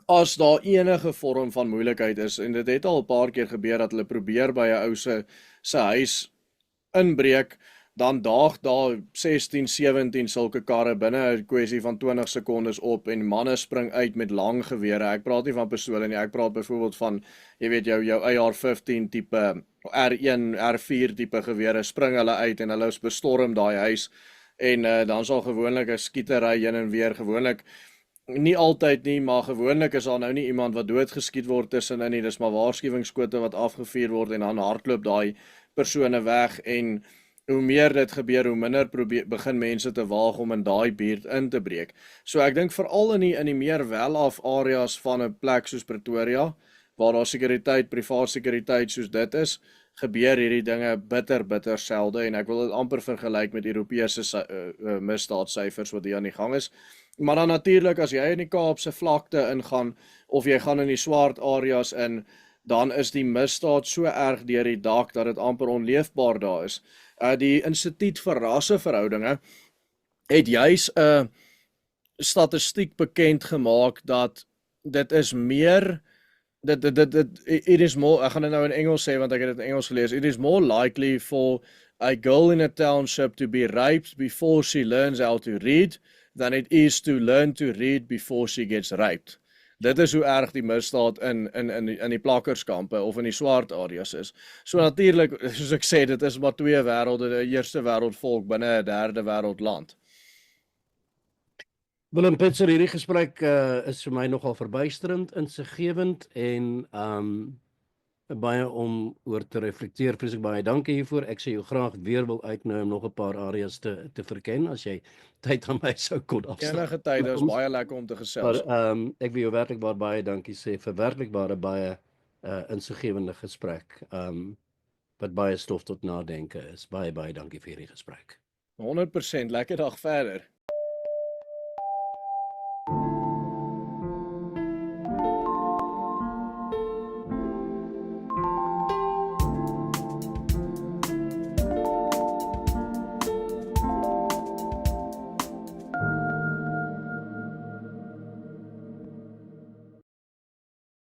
as daar enige vorm van moeilikheid is, en dit het al 'n paar keer gebeur dat hulle probeer by 'n ou se huis inbreek, dan daag daar 16, 17 sulke karre binne 'n kwessie van 20 sekondes op en manne spring uit met lang gewere. Ek praat nie van pistole nie, ek praat byvoorbeeld van jy weet jou AR-15 tipe R1, R4 tipe gewere, spring hulle uit en hulle bestorm daai huis en dan sal gewoonlik 'n skietery heen en weer gewoonlik nie altyd nie, maar gewoonlik is daar nou nie iemand wat doodgeskiet word tussenin nie, dis maar waarskuwingsskote wat afgevuur word en dan hardloop daai persone weg en hoe meer dit gebeur, hoe minder begin mense te waag om in daai buurt in te breek. So ek dink veral in die meer wel-af areas van 'n plek soos Pretoria, waar daar sekuriteit, privaat sekuriteit soos dit is, gebeur hierdie dinge bitter selde en ek wil dit amper vergelyk met Europese misdaadsyfers wat hier aan die gang is. Maar dan natuurlik as jy in die Kaapse vlakte ingaan of jy gaan in die swart areas in, dan is die misdaad so erg deur die dak dat dit amper onleefbaar daar is. Die Instituut vir Rasseverhoudinge het juis 'n statistiek bekend gemaak dat dit is meer it is more, ek gaan dit nou in Engels sê want ek het dit in Engels gelees. It is more likely for a girl in a township to be raped before she learns how to read than it is to learn to read before she gets raped. Dit is hoe erg die misdaad in die plakkerskampe of in die swart areas is. So natuurlik, soos ek sê, dit is maar 2 wêrelde, 'n eerste wêreldvolk binne 'n derde wêreldland. Willem Pitzer, hierdie gesprek is vir my nogal verbuisterend, insiggewend en baie om oor te reflekteer. Vreeslik baie dankie hiervoor. Ek sê jou graag weer wil uitnooi om nog 'n paar areas te verken as jy tyd aan my sou kon afstaan. Enige tyd is baie lekker om te gesels. Maar ek wil jou werklik baie dankie sê vir werklik baie insiggewende gesprek. Wat baie stof tot nadenke is. Baie dankie vir hierdie gesprek. 100%, lekker dag verder.